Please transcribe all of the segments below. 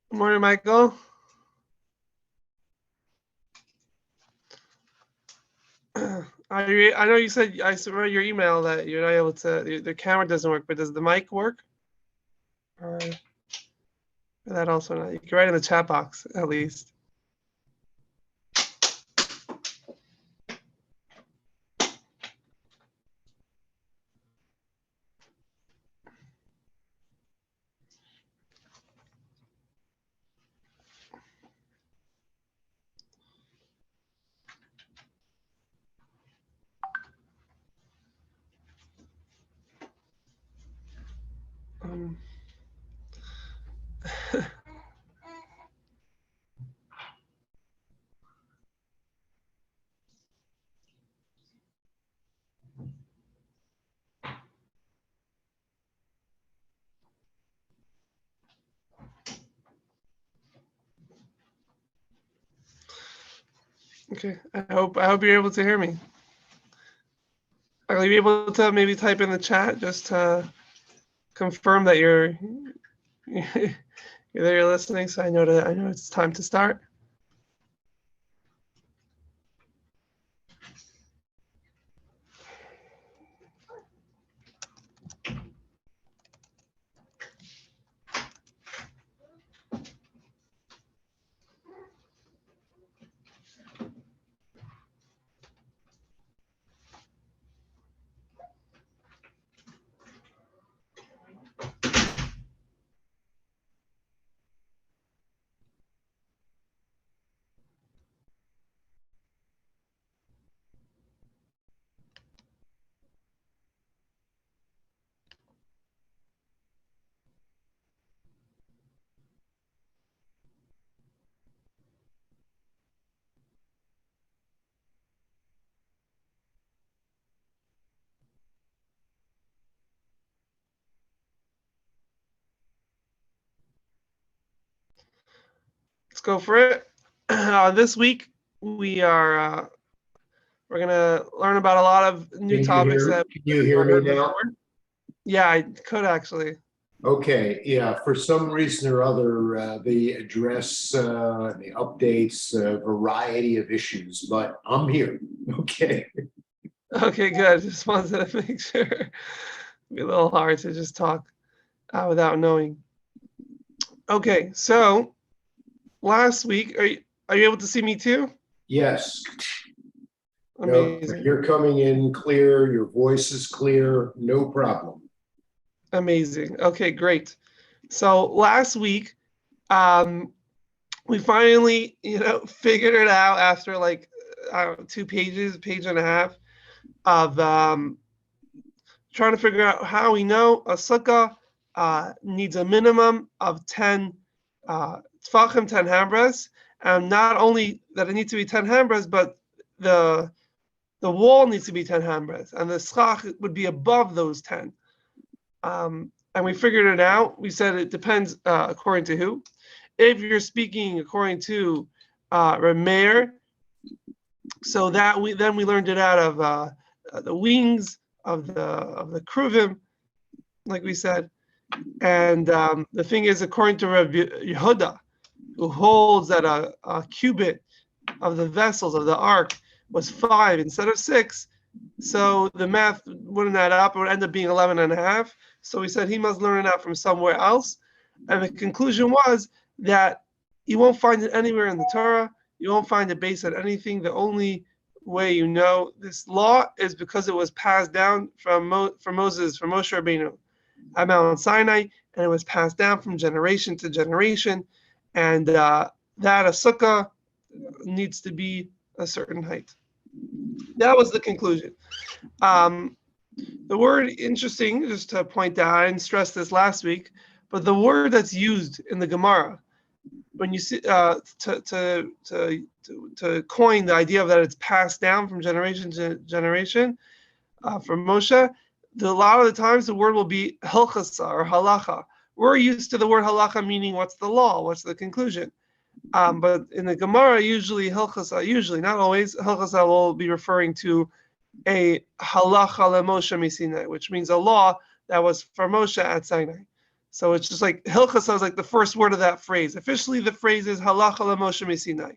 Good morning, Michael. I know you said I read your email that you're not able to. The camera doesn't work, but does the mic work? Or that also not? You can write in the chat box at least. Um, okay, I hope you're able to hear me. Are you able to maybe type in the chat just to confirm that you're you're listening, so I know it's time to start. Let's go for it. This week we're gonna learn about a lot of new topics that Can you hear me now? before. Yeah, I could actually. Okay, yeah, for some reason or other, they address the updates a variety of issues, but I'm here. Okay. Okay, good. Just wanted to make sure. It'd be a little hard to just talk without knowing. Okay, so last week, are you able to see me too? Yes. No, Amazing. you're coming in clear, your voice is clear, no problem. Amazing. Okay, great. So last week, we finally, figured it out after like 2 pages, page and a half of trying to figure out how we know a sukkah needs a minimum of 10 tfachim, 10 hambras, and not only that it needs to be 10 hambras, but the wall needs to be 10 hambras, and the schach would be above those 10. And we figured it out. We said it depends according to who. If you're speaking according to Rameir, so that we learned it out of the wings of the kruvim, like we said. And the thing is, according to Rabbi Yehuda, who holds that a cubit of the vessels of the ark was 5 instead of 6, so the math wouldn't add up. It would end up being 11 and a half. So we said he must learn it out from somewhere else. And the conclusion was that you won't find it anywhere in the Torah. You won't find it based on anything. The only way you know this law is because it was passed down from Moses, from Moshe Rabbeinu at Mount Sinai, and it was passed down from generation to generation. And that a sukkah needs to be a certain height. That was the conclusion. The word interesting, just to point out, I didn't stress this last week, but the word that's used in the Gemara when you see to coin the idea of that it's passed down from generation to generation from Moshe, a lot of the times the word will be hilchasa or halacha. We're used to the word halacha meaning what's the law, what's the conclusion. But in the Gemara, usually not always, hilchasa will be referring to a halacha leMoshe Sinai, which means a law that was for Moshe at Sinai. So it's just like hilchasa is like the first word of that phrase. Officially, the phrase is halacha l'Moshe Sinai.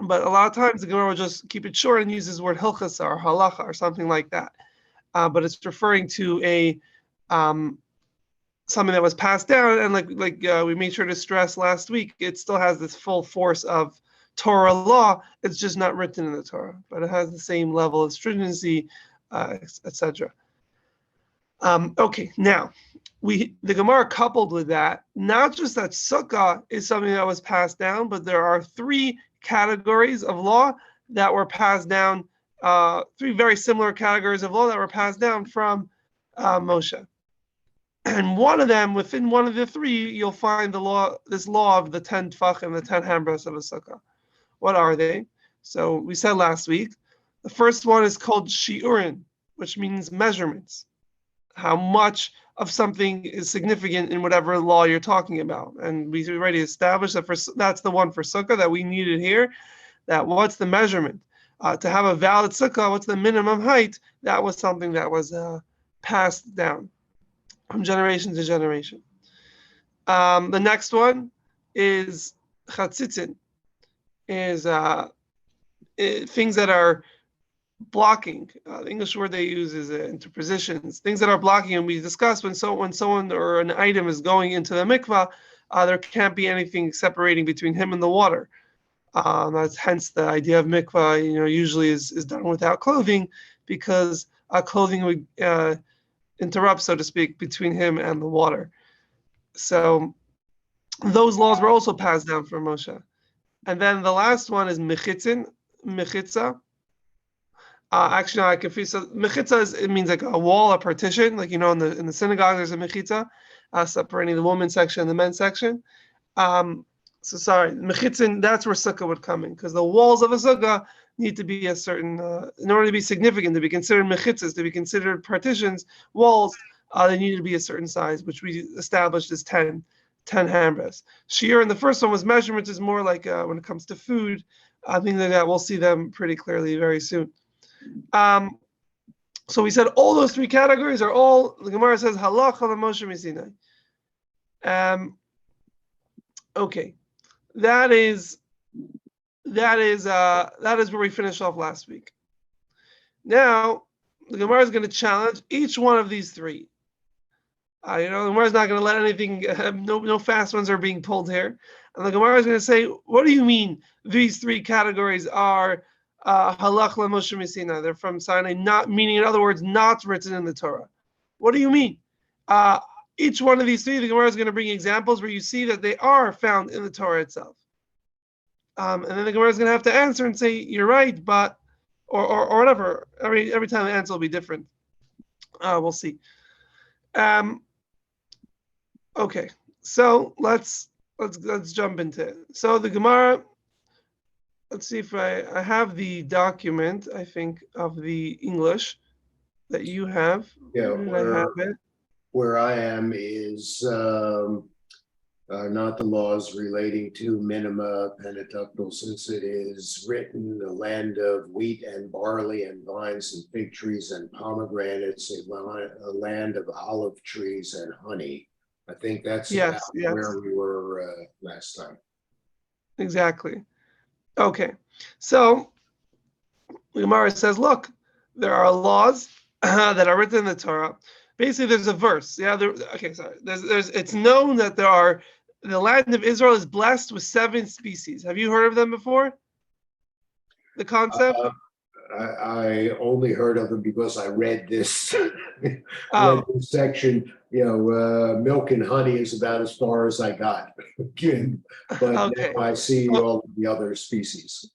But a lot of times the Gemara will just keep it short and uses the word hilchasa or halacha or something like that. But it's referring to a something that was passed down, and like we made sure to stress last week, it still has this full force of Torah law. It's just not written in the Torah, but it has the same level of stringency, etc. Okay, now the Gemara coupled with that, not just that sukkah is something that was passed down, but there are three categories of law that were passed down, three very similar categories of law that were passed down from Moshe. And one of them, within one of the three, you'll find this law of the 10 tfach and the 10 hambras of a sukkah. What are they? So we said last week, the first one is called shiurin, which means measurements. How much of something is significant in whatever law you're talking about. And we already established that that's the one for sukkah that we needed here. That what's the measurement? To have a valid sukkah, what's the minimum height? That was something that was passed down from generation to generation. The next one is chatzitzin, is things that are blocking. The English word they use is interpositions, things that are blocking. And we discussed when someone or an item is going into the mikvah, there can't be anything separating between him and the water. That's hence the idea of mikvah, usually is done without clothing, because clothing would interrupt, so to speak, between him and the water. So those laws were also passed down from Moshe. And then the last one is mechitza. Actually, no, I confuse. So mechitza it means like a wall, a partition. Like in the synagogue, there's a mechitza separating the women's section and the men's section. So sorry, mechitzin. That's where sukkah would come in, because the walls of a sukkah need to be a certain, in order to be significant, to be considered mechitzas, to be considered partitions, walls. They need to be a certain size, which we established as 10 hambras. Shiur, and the first one was measurements, is more like when it comes to food, things like that. We'll see them pretty clearly very soon. So we said all those three categories are all, the Gemara says, halacha l'Moshe Sinai. Okay, that is where we finished off last week. Now, the Gemara is going to challenge each one of these three. The Gemara is not going to let anything, no fast ones are being pulled here. And the Gemara is going to say, what do you mean these three categories are halach l'Moshe Sinai? They're from Sinai, not meaning, in other words, not written in the Torah. What do you mean? Each one of these three, the Gemara is going to bring examples where you see that they are found in the Torah itself. And then the Gemara is going to have to answer and say, you're right, but, or whatever. Every time the answer will be different. We'll see. Okay, so let's jump into it. So the Gemara, let's see if I have the document, I think, of the English that you have. Yeah, I have it? Where I am is not the laws relating to minima pentateuchal, since it is written the land of wheat and barley and vines and fig trees and pomegranates, a land of olive trees and honey. I think that's yes. where we were last time. Exactly. Okay, so the Gemara says, look, there are laws that are written in the Torah. Basically, there's a verse. It's known that the land of Israel is blessed with 7 species. Have you heard of them before? The concept? I only heard of them because I read this, read this section. Milk and honey is about as far as I got. But okay. Now I see all of the other species.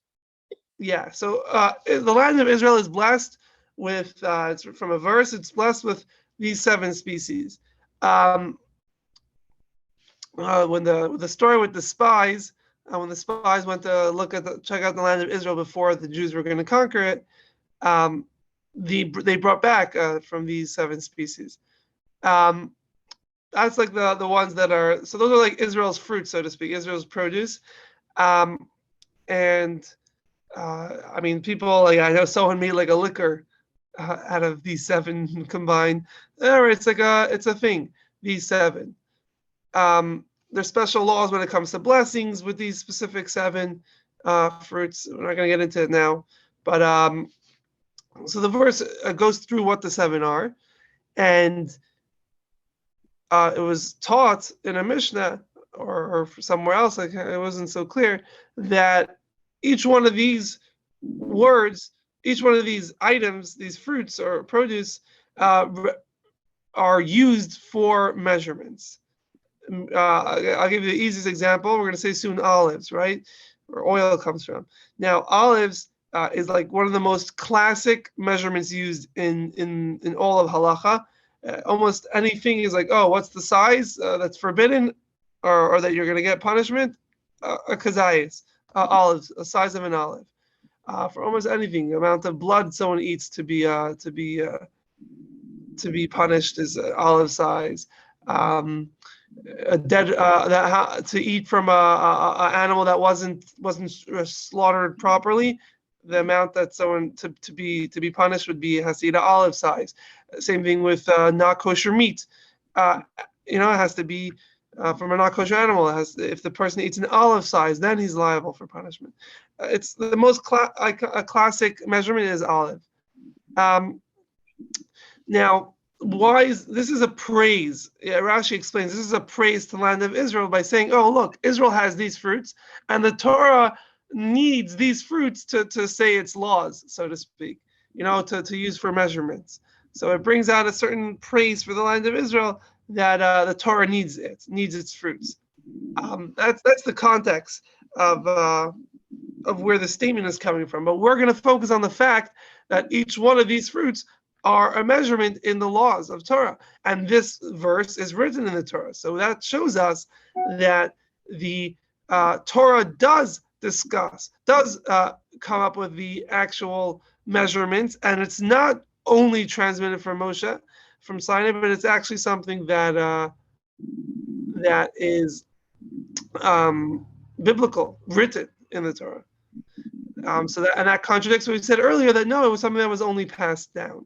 Yeah, so the land of Israel is blessed with, it's from a verse, it's blessed with these 7 species. When the story with the spies, when the spies went to check out the land of Israel before the Jews were going to conquer it, they brought back from these 7 species. That's like the ones that are, so those are like Israel's fruit, so to speak, Israel's produce. I mean, people, like, I know someone made like a liquor out of these 7 combined. It's a thing. these 7. There's special laws when it comes to blessings with these specific 7 fruits. We're not going to get into it now, but so the verse goes through what the 7 are, and it was taught in a Mishnah or somewhere else, like it wasn't so clear, that each one of these words, each one of these items, these fruits or produce, are used for measurements. I'll give you the easiest example. We're going to say soon olives, right? Where oil comes from. Now, olives is like one of the most classic measurements used in all of halacha. Almost anything is like, oh, what's the size that's forbidden, or that you're going to get punishment? A kazayis, olives, a size of an olive. For almost anything, the amount of blood someone eats to be punished is olive size. A dead to eat from a animal that wasn't slaughtered properly, the amount that someone to be punished would be has to eat an olive size. Same thing with not kosher meat. It has to be from a not kosher animal. If the person eats an olive size, then he's liable for punishment. It's the most a classic measurement is olive. Now, why this is a praise? Rashi explains this is a praise to the land of Israel by saying, "Oh, look, Israel has these fruits, and the Torah needs these fruits to say its laws, so to speak. To use for measurements." So it brings out a certain praise for the land of Israel that the Torah needs its fruits. That's the context of where the statement is coming from. But we're going to focus on the fact that each one of these fruits are a measurement in the laws of Torah. And this verse is written in the Torah. So that shows us that the Torah does come up with the actual measurements, and it's not only transmitted from Moshe, from Sinai, but it's actually something that is biblical, written in the Torah. So that contradicts what we said earlier, that no, it was something that was only passed down.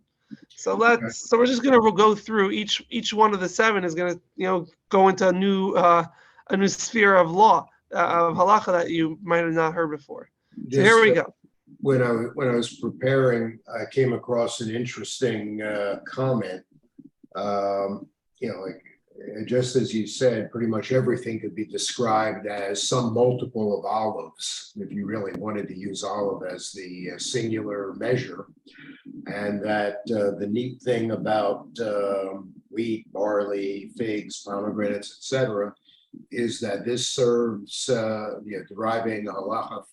So we're just going to go through each one of the 7 is going to go into a new sphere of law of halacha that you might have not heard before. So here we go. When I was preparing, I came across an interesting comment. Just as you said, pretty much everything could be described as some multiple of olives, if you really wanted to use olive as the singular measure. And that the neat thing about wheat, barley, figs, pomegranates, etc., is that this serves, deriving halacha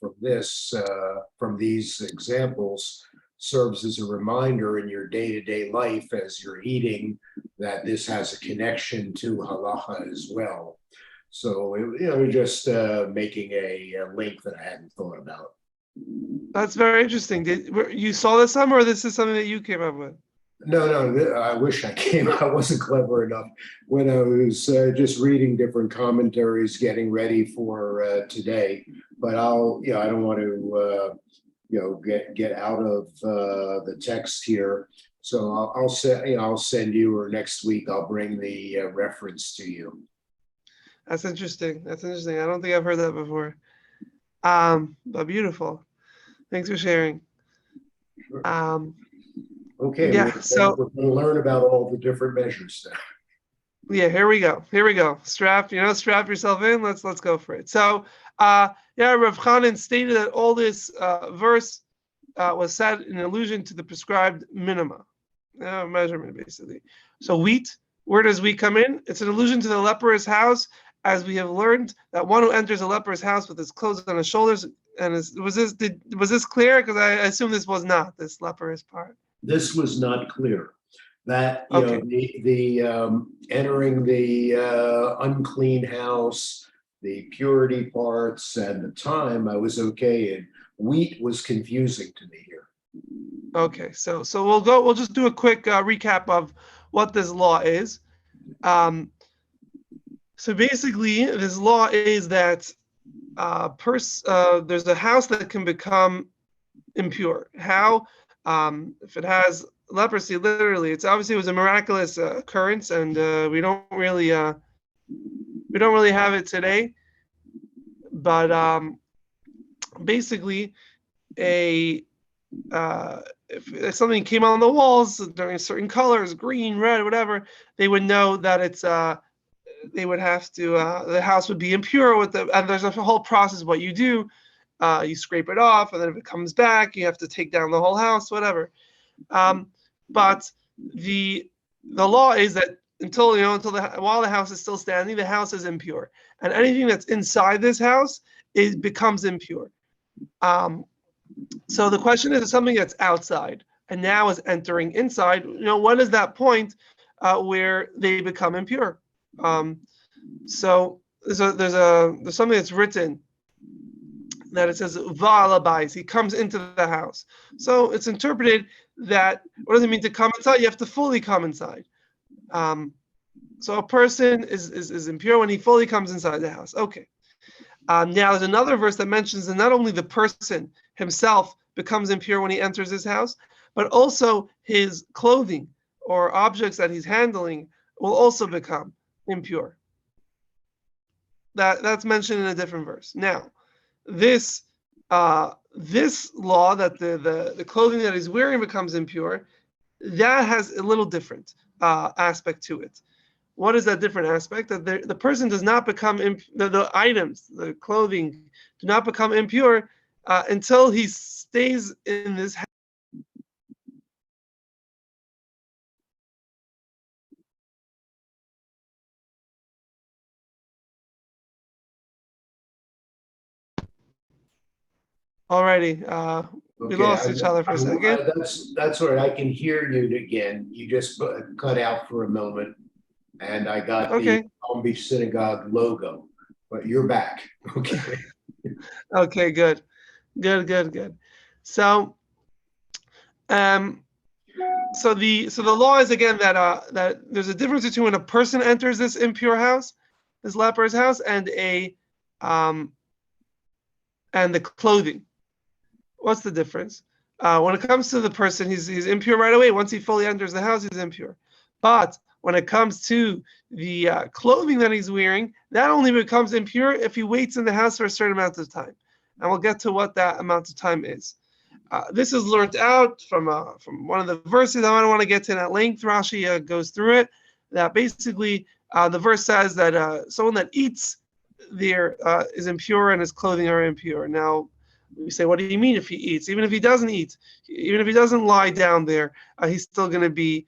from these examples, serves as a reminder in your day-to-day life as you're eating that this has a connection to halacha as well. So, just making a link that I hadn't thought about. That's very interesting. You saw this somewhere, or this is something that you came up with? No, I wish I wasn't clever enough. When I was just reading different commentaries, getting ready for today, but I don't want to, get out of the text here. So I'll send you, or next week I'll bring the reference to you. That's interesting. I don't think I've heard that before. But beautiful. Thanks for sharing. Sure. Okay. Yeah. We're going to learn about all the different measures now. Yeah. Here we go. Strap yourself in. Let's go for it. So, Rav Chanan stated that all this verse was said in allusion to the prescribed minima, measurement basically. So wheat. Where does wheat come in? It's an allusion to the leper's house, as we have learned that one who enters a leper's house with his clothes on his shoulders, and was this clear? Because I assume this was not this leper's part. This was not clear. That okay. The entering the unclean house, the purity parts, and the time I was okay in. Wheat was confusing to me here. Okay, so we'll just do a quick recap of what this law is. So basically, this law is that there's a house that can become impure. How? If it has leprosy. Literally, it was a miraculous occurrence, and we don't really have it today. But basically, if something came on the walls during certain colors, green, red, whatever, they would know that they would have to, the house would be impure and there's a whole process. What you do, you scrape it off, and then if it comes back, you have to take down the whole house, whatever. But the law is that while the house is still standing, the house is impure, and anything that's inside this house becomes impure. So the question is, something that's outside and now is entering inside. When is that point where they become impure? So there's something that's written that it says va'alabais, he comes into the house. So it's interpreted that, what does it mean to come inside? You have to fully come inside. So a person is impure when he fully comes inside the house. Okay. Now there's another verse that mentions that not only the person himself becomes impure when he enters his house, but also his clothing or objects that he's handling will also become impure. That's mentioned in a different verse. Now, this law that the clothing that he's wearing becomes impure, that has a little different aspect to it. What is that different aspect? That the person does not become the items, the clothing, do not become impure until he stays in this house. Alrighty, we lost each other for a second. That's all right. I can hear you again. You just cut out for a moment, and I got the Palm Beach Synagogue logo, but you're back. Okay. Okay, good. So, so the law is again that there's a difference between when a person enters this impure house, this leper's house, and and the clothing. What's the difference? When it comes to the person, he's impure right away. Once he fully enters the house, he's impure. But when it comes to the clothing that he's wearing, that only becomes impure if he waits in the house for a certain amount of time. And we'll get to what that amount of time is. This is learned out from one of the verses. I don't want to get to that length. Rashi goes through it. That basically the verse says that someone that eats there is impure and his clothing are impure. Now, we say, what do you mean if he eats? Even if he doesn't eat, even if he doesn't lie down there, he's still going to be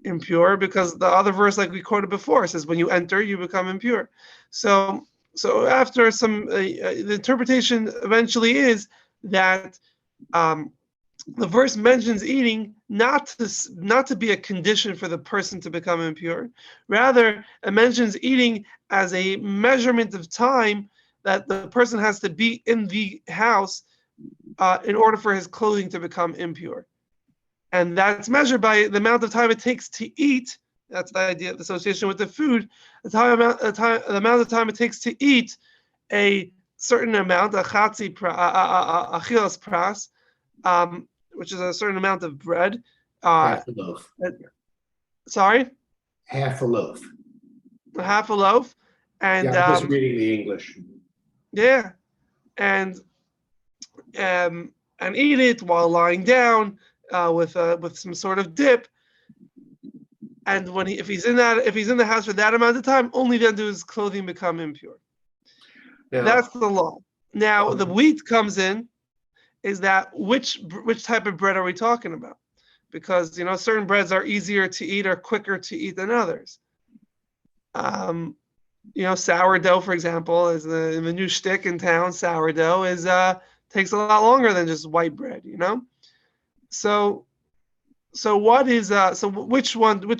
impure, because the other verse, like we quoted before, says when you enter, you become impure. So after some, the interpretation eventually is that the verse mentions eating not to be a condition for the person to become impure. Rather, it mentions eating as a measurement of time that the person has to be in the house in order for his clothing to become impure. And that's measured by the amount of time it takes to eat. That's the idea of the association with the food. The amount of time it takes to eat a certain amount, achilas pras, which is a certain amount of bread. Half a loaf. Sorry? Half a loaf. Half a loaf. And I'm just reading the English. Yeah, and eat it while lying down with some sort of dip. And if he's in the house for that amount of time, only then do his clothing become impure. Now, that's the law. Now the wheat comes in. Is that which type of bread are we talking about? Because certain breads are easier to eat or quicker to eat than others. Sourdough, for example, is the new shtick in town. Sourdough takes a lot longer than just white bread, So what is which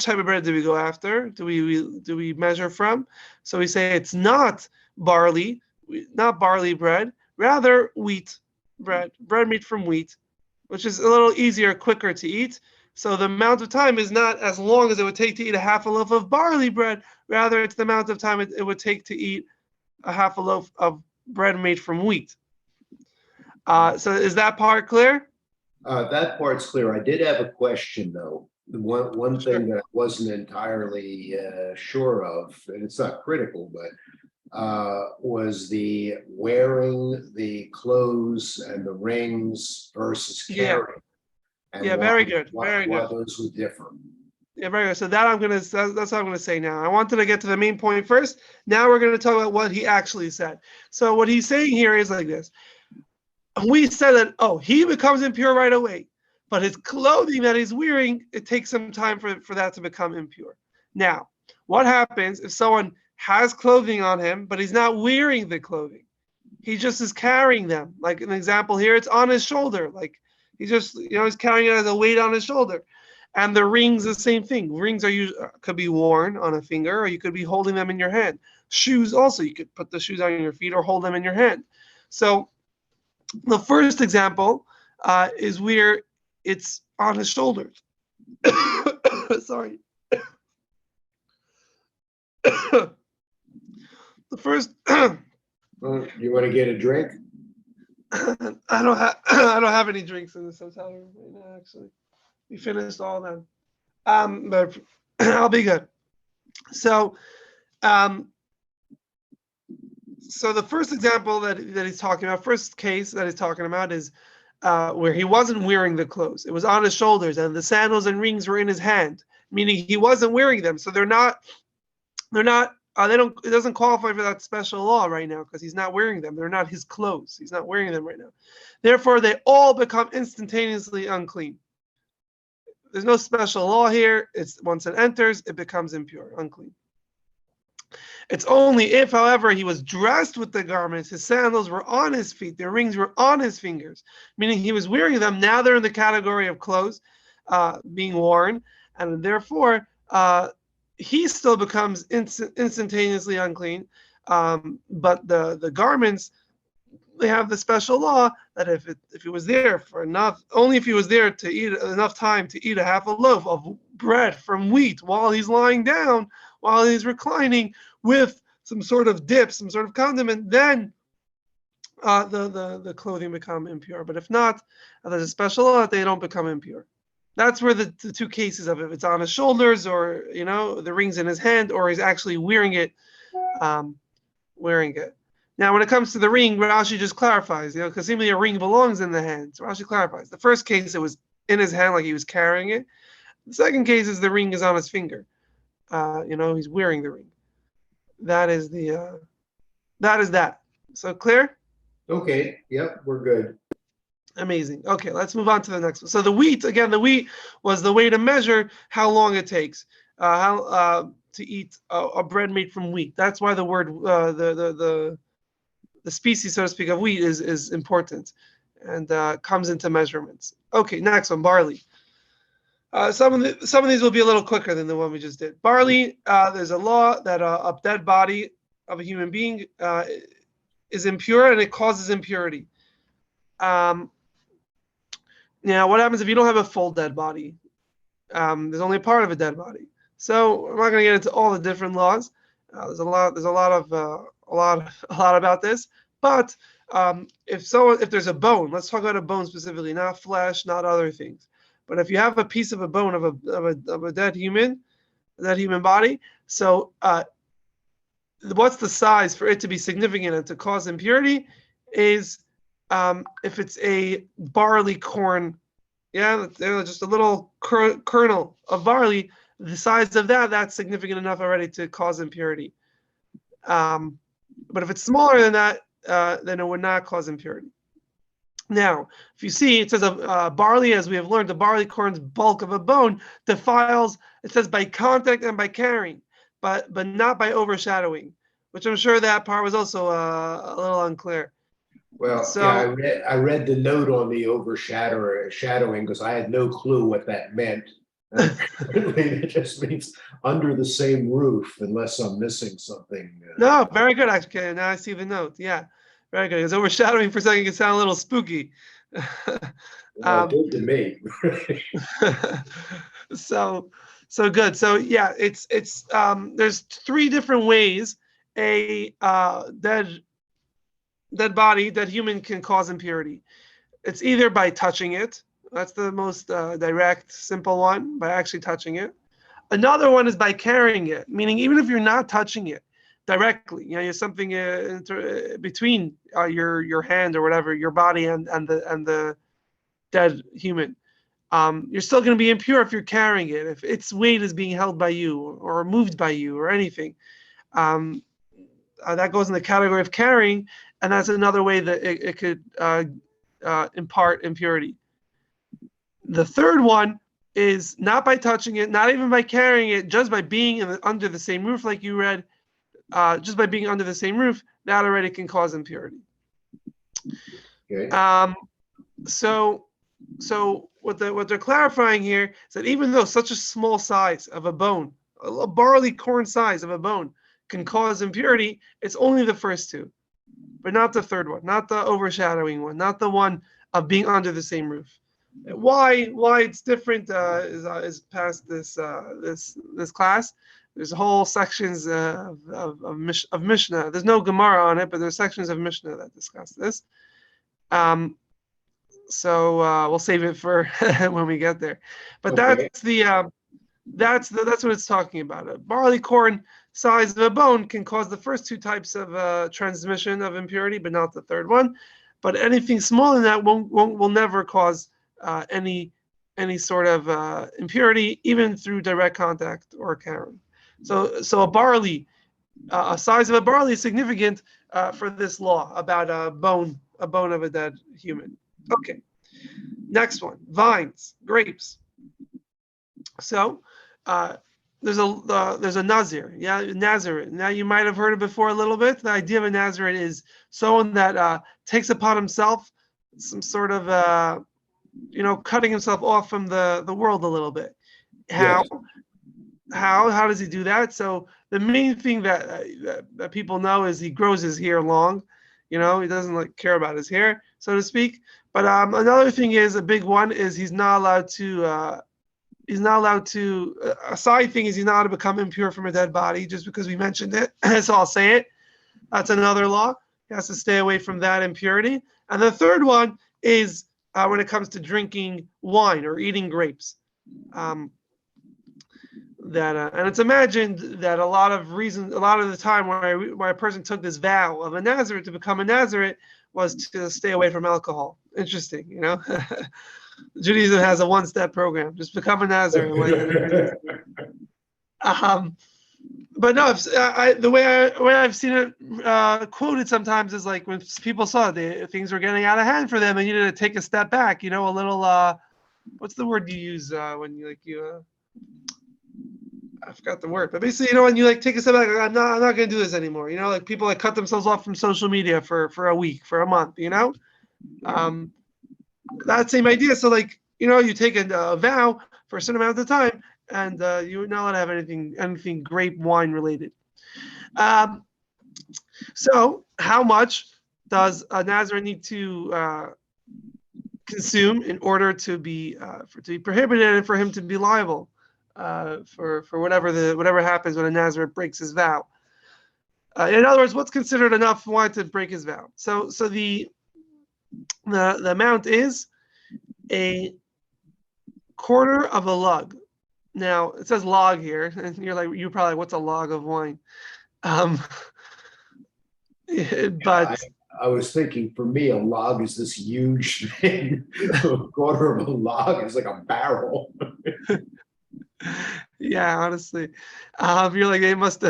type of bread do we go after? Do we measure from? So we say it's not barley bread, rather wheat bread made from wheat, which is a little easier, quicker to eat. So the amount of time is not as long as it would take to eat a half a loaf of barley bread. Rather, it's the amount of time it would take to eat a half a loaf of bread made from wheat. So is that part clear? That part's clear. I did have a question though. The one Sure. thing that I wasn't entirely sure of, and it's not critical, but was the wearing the clothes and the rings versus Yeah. carrying, and Yeah. Very good. Very why good. those were different. Yeah, very good. So that's what I'm gonna say now. I wanted to get to the main point first. Now we're gonna talk about what he actually said. So what he's saying here is like this. We said that, oh, he becomes impure right away, but his clothing that he's wearing, it takes some time for that to become impure. Now, what happens if someone has clothing on him, but he's not wearing the clothing? He just is carrying them. Like an example here, it's on his shoulder. Like he's carrying it as a weight on his shoulder. And the rings, the same thing. Rings could be worn on a finger, or you could be holding them in your hand. Shoes also, you could put the shoes on your feet or hold them in your hand. So the first example is where it's on his shoulders. Sorry. The first. You want to get a drink? I don't have any drinks in this hotel room right now. Actually, we finished all of them. But I'll be good. So, so the first example that he's talking about, first case that he's talking about is where he wasn't wearing the clothes. It was on his shoulders, and the sandals and rings were in his hand, meaning he wasn't wearing them. So they don't, it doesn't qualify for that special law right now because he's not wearing them. They're not his clothes. He's not wearing them right now. Therefore, they all become instantaneously unclean. There's no special law here. It's once it enters, it becomes impure, unclean. It's only if, however, he was dressed with the garments, his sandals were on his feet, their rings were on his fingers, meaning he was wearing them. Now they're in the category of clothes being worn, and therefore he still becomes instantaneously unclean. But the garments, they have the special law that if he was there for enough, only if he was there to eat enough time to eat a half a loaf of bread from wheat while he's lying down, while he's reclining with some sort of dip, some sort of condiment, then the clothing become impure. But if not, there's a special law that they don't become impure. That's where the two cases of it. If it's on his shoulders, or the ring's in his hand, or he's actually wearing it. Now, when it comes to the ring, Rashi just clarifies, because seemingly a ring belongs in the hand. So Rashi clarifies. The first case, it was in his hand, like he was carrying it. The second case is the ring is on his finger. He's wearing the ring. That is that. So clear? Okay. Yep, we're good. Amazing. Okay, let's move on to the next one. So the wheat was the way to measure how long it takes to eat a bread made from wheat. That's why the word the species, so to speak, of wheat is important and comes into measurements. Okay, next one, barley. Some of these will be a little quicker than the one we just did. Barley, there's a law that a dead body of a human being is impure and it causes impurity. Now, what happens if you don't have a full dead body? There's only a part of a dead body. So I'm not going to get into all the different laws. There's a lot about this. But if there's a bone, let's talk about a bone specifically, not flesh, not other things. But if you have a piece of a bone of a dead human body, so what's the size for it to be significant and to cause impurity is if it's a barley corn, just a little kernel of barley, the size of that's significant enough already to cause impurity. But if it's smaller than that, then it would not cause impurity. Now, if you see, it says barley, as we have learned, the barley corn's bulk of a bone defiles, it says by contact and by carrying, but not by overshadowing, which I'm sure that part was also a little unclear. Well, So, yeah, I read the note on the overshadowing because I had no clue what that meant. It just means under the same roof, unless I'm missing something. No, very good, actually. Okay, now I see the note. Yeah, very good. Because overshadowing for a second can sound a little spooky. Well, good to me. So good. So yeah, it's there's three different ways a dead body, dead human can cause impurity. It's either by touching it, That's the most direct, simple one, by actually touching it. Another one is by carrying it, meaning even if you're not touching it directly, you have something between your hand or whatever, your body and the dead human. You're still going to be impure if you're carrying it, if its weight is being held by you or moved by you or anything. That goes in the category of carrying, and that's another way that it could impart impurity. The third one is not by touching it, not even by carrying it, just by being under the same roof, like you read. Just by being under the same roof, that already can cause impurity. Okay. So what they're clarifying here is that even though such a small size of a bone, a barley corn size of a bone, can cause impurity, it's only the first two, but not the third one, not the overshadowing one, not the one of being under the same roof. Why it's different is past this class. There's whole sections of Mishnah. There's no Gemara on it, but there's sections of Mishnah that discuss this. So we'll save it for when we get there. But Okay. that's what it's talking about. A barley corn size of a bone can cause the first two types of transmission of impurity, but not the third one. But anything smaller than that will never cause any sort of impurity, even through direct contact or carrying. So a size of a barley is significant for this law about a bone of a dead human. Okay, next one: vines, grapes. So there's a Nazir, Nazarite. Now you might have heard it before a little bit. The idea of a Nazarite is someone that takes upon himself some sort of cutting himself off from the world a little bit. How does he do that? So the main thing that people know is he grows his hair long. He doesn't care about his hair, so to speak. But another thing is, a big one is he's not allowed to. A side thing is he's not allowed to become impure from a dead body, just because we mentioned it. So I'll say it. That's another law. He has to stay away from that impurity. And the third one is when it comes to drinking wine or eating grapes. And it's imagined that a lot of the time why a person took this vow of a Nazarite to become a Nazarite was to stay away from alcohol. Interesting, Judaism has a one-step program. Just become a Nazarite. But no, the way I've seen it quoted sometimes is like when people saw things were getting out of hand for them and you needed to take a step back. A little. What's the word you use when you I forgot the word, but basically, when you take a step back, I'm not going to do this anymore. People cut themselves off from social media for a week, for a month. That same idea. So you take a vow for a certain amount of time, and you're not allowed to have anything grape wine related. So how much does a Nazarite need to consume in order to be prohibited and for him to be liable for whatever happens when a Nazarite breaks his vow? In other words, what's considered enough wine to break his vow? So the amount is a quarter of a lug. Now it says log here, and you're probably what's a log of wine? But I was thinking, for me, a log is this huge thing. A quarter of a log is like a barrel. Yeah, honestly, you're like it must be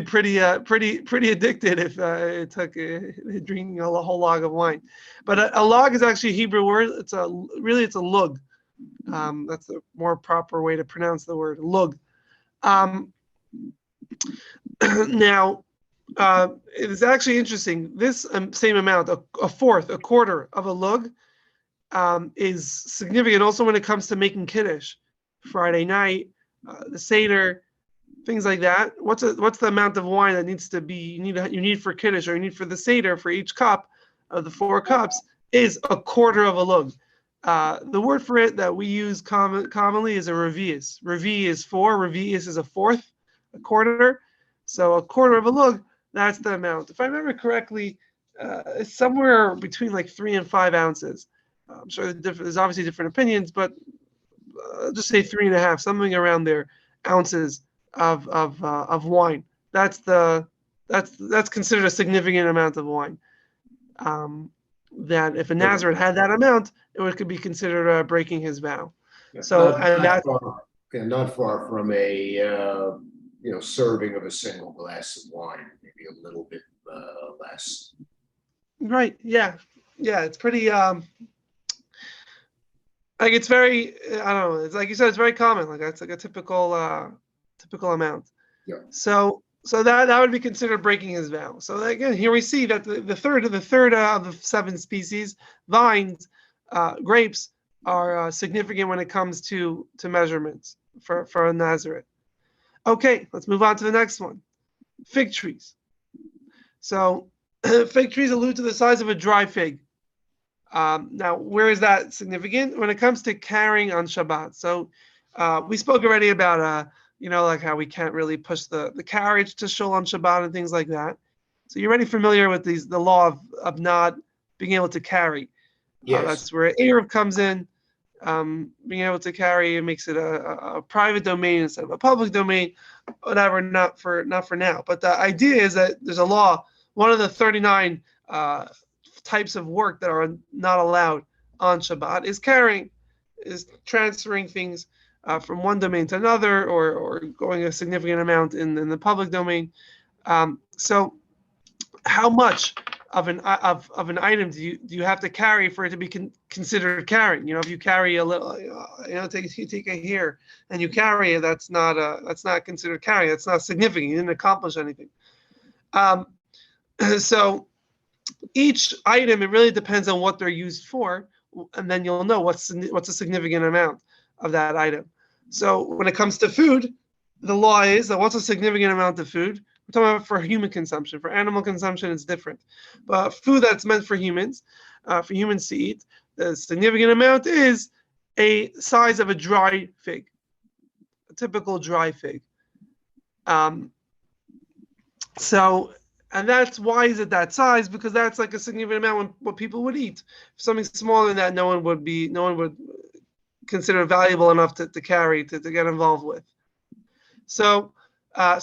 pretty addicted if it took drinking a whole log of wine. But a log is actually a Hebrew word. It's a lug. That's the more proper way to pronounce the word lug. Now, it is actually interesting. This same amount, a quarter of a lug, is significant also when it comes to making kiddush. Friday night, the Seder, things like that. What's the amount of wine that needs to be you need for kiddush, or you need for the Seder, for each cup of the 4 cups, is a quarter of a lug. The word for it that we use commonly is a revius. Revi is 4. Revius is a fourth, a quarter. So a quarter of a lug, that's the amount. If I remember correctly, it's somewhere between 3 and 5 ounces. I'm sure there's obviously different opinions, but just say 3.5, something around there, ounces of wine. That's considered a significant amount of wine. That if a Nazarite had that amount, could be considered breaking his vow. So not far from a serving of a single glass of wine, maybe a little bit less. Right. Yeah. It's pretty. Like it's very. I don't know. It's like you said. It's very common. Like that's like a typical amount. Yeah. So that would be considered breaking his vow. So again, here we see that the third of the 7 species, vines, grapes, are significant when it comes to measurements for a Nazareth. Okay, let's move on to the next one. Fig trees. So fig trees allude to the size of a dry fig. Now, where is that significant? When it comes to carrying on Shabbat. So we spoke already about like how we can't really push the carriage to shul on Shabbat and things like that. So you're already familiar with the law of not being able to carry. Yes. That's where Erev comes in. Being able to carry, it makes it a private domain instead of a public domain. Whatever, not for now. But the idea is that there's a law. One of the 39 types of work that are not allowed on Shabbat is carrying, is transferring things from one domain to another, or going a significant amount in the public domain. So how much of an item do you have to carry for it to be considered carrying? If you carry a little, you take a hair and you carry it, that's not considered carrying. That's not significant. You didn't accomplish anything. So each item, it really depends on what they're used for, and then you'll know what's a significant amount of that item. So when it comes to food, the law is that what's a significant amount of food? We're talking about for human consumption. For animal consumption, it's different. But food that's meant for humans to eat, the significant amount is a size of a dry fig, a typical dry fig. And that's why is it that size? Because that's like a significant amount what people would eat. If something smaller than that, no one would consider valuable enough to carry, to get involved with. So a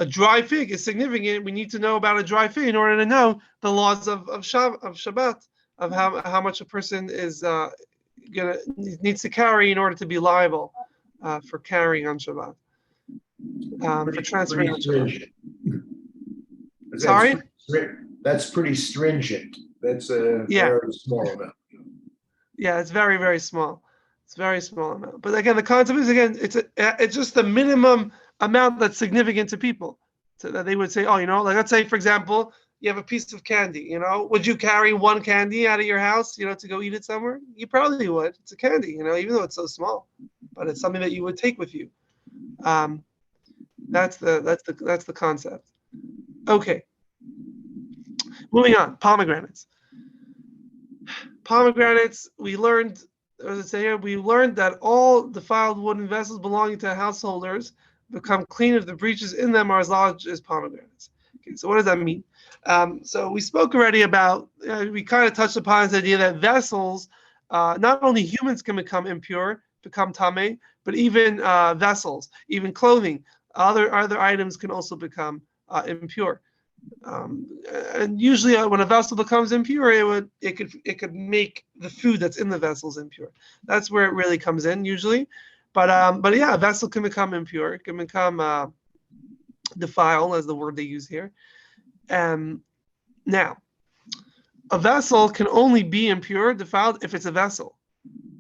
dry fig is significant. We need to know about a dry fig in order to know the laws of Shabbat, of how much a person is needs to carry in order to be liable for carrying on Shabbat, for transferring on Shabbat. Sorry? That's pretty stringent. That's a very small amount. Yeah, it's very, very small. It's a very small amount. But again, the concept is, it's just the minimum amount that's significant to people. So that they would say, like let's say, for example, you have a piece of candy, would you carry one candy out of your house, to go eat it somewhere? You probably would. It's a candy, even though it's so small, but it's something that you would take with you. That's the concept. Okay. Moving on, pomegranates. Pomegranates, we learned that all defiled wooden vessels belonging to householders become clean if the breaches in them are as large as pomegranates. Okay, so what does that mean? So we spoke already about, we kind of touched upon this idea that vessels, not only humans can become impure, become tameh, but even vessels, even clothing, other items can also become impure. And usually when a vessel becomes impure, it could make the food that's in the vessels impure. That's where it really comes in usually. But yeah, a vessel can become impure. It can become defiled, as the word they use here. Now, a vessel can only be impure, defiled, if it's a vessel.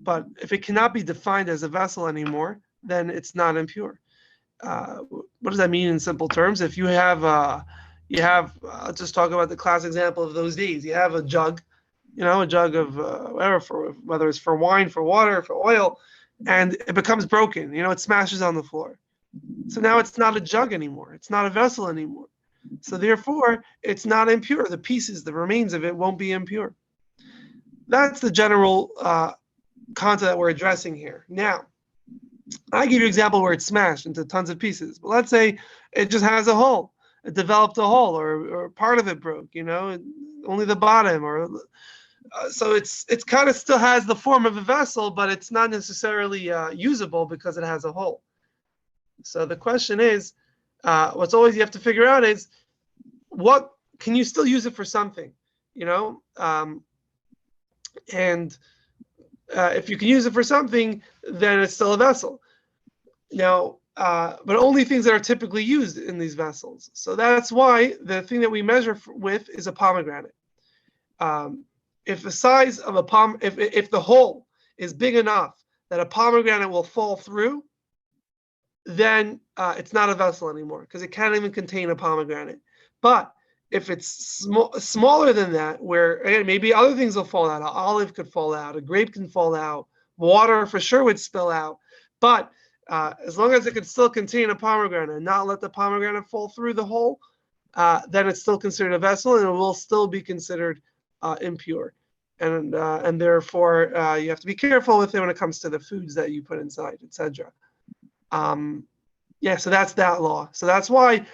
But if it cannot be defined as a vessel anymore, then it's not impure. What does that mean in simple terms? If you have, I'll just talk about the classic example of those days. You have a jug, a jug of whether it's for wine, for water, for oil, and it becomes broken. It smashes on the floor. So now it's not a jug anymore. It's not a vessel anymore. So therefore, it's not impure. The pieces, the remains of it won't be impure. That's the general concept that we're addressing here. Now, I give you an example where it's smashed into tons of pieces. But let's say it just has a hole. It developed a hole, or part of it broke, only the bottom, or So it's kind of still has the form of a vessel, but it's not necessarily usable because it has a hole. So the question is, what's always you have to figure out is, what can you still use it for something, and if you can use it for something, then it's still a vessel. Now, but only things that are typically used in these vessels. So that's why the thing that we measure with is a pomegranate. If the size of a if the hole is big enough that a pomegranate will fall through, then it's not a vessel anymore because it can't even contain a pomegranate. But if it's smaller than that, where again, maybe other things will fall out, an olive could fall out, a grape can fall out, water for sure would spill out. But as long as it can still contain a pomegranate and not let the pomegranate fall through the hole, then it's still considered a vessel and it will still be considered impure. And therefore, you have to be careful with it when it comes to the foods that you put inside, etc. So that's that law. So that's why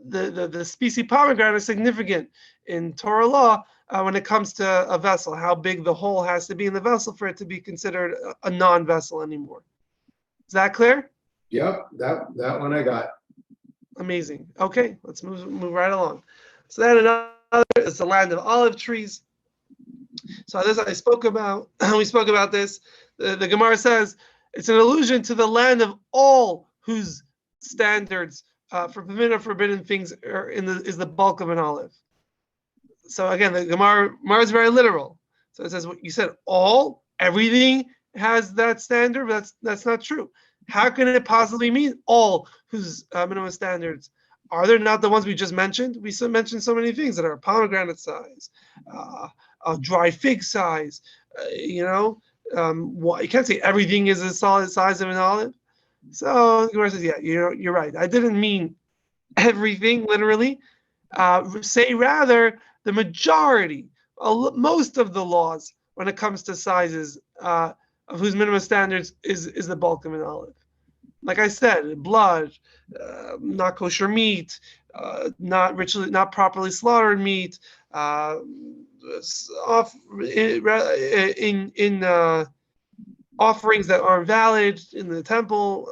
the species pomegranate is significant in Torah law when it comes to a vessel, how big the hole has to be in the vessel for it to be considered a non-vessel anymore. Is that clear? Yep, that one I got. Amazing. Okay, let's move right along. So then another is the land of olive trees. So this I spoke about. We spoke about this. The Gemara says it's an allusion to the land of all whose standards for forbidden things is the bulk of an olive. So again, the Gemara is very literal. So it says what you said. Everything has that standard, but that's not true. How can it possibly mean all whose minimum standards? Are there not the ones we just mentioned? We mentioned so many things that are pomegranate size, a dry fig size. You can't say everything is the solid size of an olive. So the Gemara says, yeah, you're right. I didn't mean everything literally. Say rather the majority, most of the laws when it comes to sizes of whose minimum standards is the bulk of an olive. Like I said, blood, not kosher meat, not properly slaughtered meat, in offerings that aren't valid in the temple.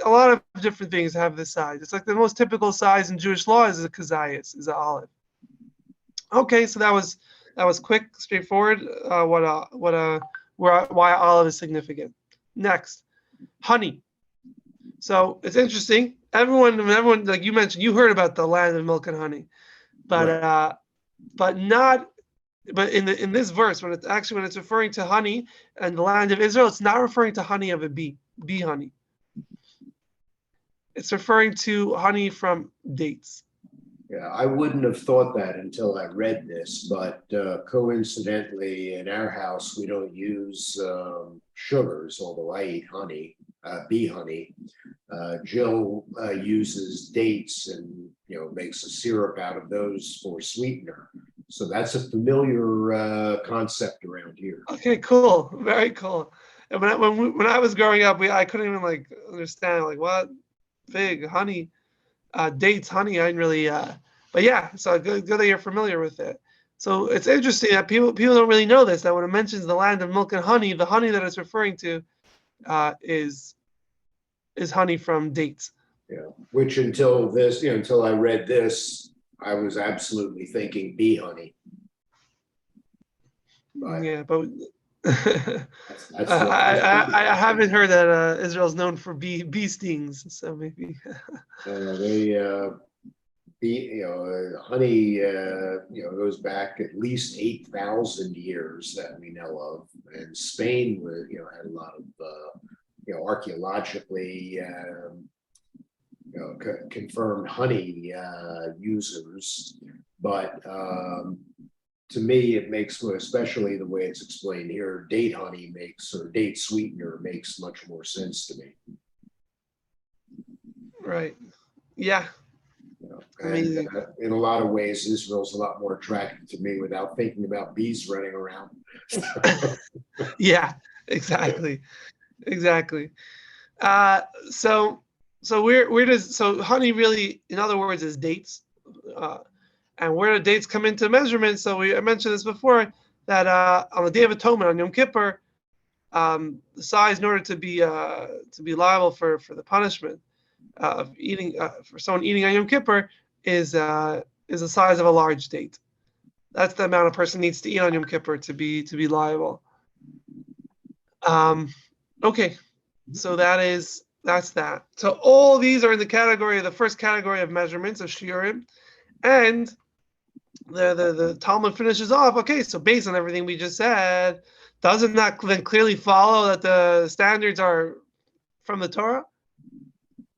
A lot of different things have this size. It's like the most typical size in Jewish law is a kazayas, is an olive. Okay, so that was quick, straightforward. Why olive is significant. Next, honey. So it's interesting. Everyone, like you mentioned, you heard about the land of milk and honey, but right. But in this verse, when it's referring to honey and the land of Israel, it's not referring to honey of a bee honey. It's referring to honey from dates. Yeah, I wouldn't have thought that until I read this, but coincidentally, in our house, we don't use sugars, although I eat honey, bee honey. Jill uses dates and makes a syrup out of those for sweetener. So that's a familiar concept around here. Okay, cool, very cool. And when I was growing up, I couldn't even understand what fig, honey. Dates, honey, I didn't really, but yeah, so good that you're familiar with it. So it's interesting that people don't really know this, that when it mentions the land of milk and honey, the honey that it's referring to is honey from dates. Yeah, which until I read this, I was absolutely thinking bee honey. But yeah, but I haven't heard that Israel's known for bee stings, so maybe honey goes back at least 8,000 years that we know of, and Spain had a lot of archaeologically confirmed honey users, but to me, it makes, especially the way it's explained here, date honey or date sweetener makes much more sense to me. Right. Yeah. And in a lot of ways, Israel's a lot more attractive to me without thinking about bees running around. Yeah, exactly. So honey really, in other words, is dates. And where do dates come into measurement? So I mentioned this before, that on the Day of Atonement on Yom Kippur, the size in order to be liable for the punishment of eating for someone eating on Yom Kippur is the size of a large date. That's the amount a person needs to eat on Yom Kippur to be liable. Okay, so that's that. So all these are in the first category of measurements of shiurim, and the Talmud finishes off. Okay, so based on everything we just said, doesn't that then clearly follow that the standards are from the Torah?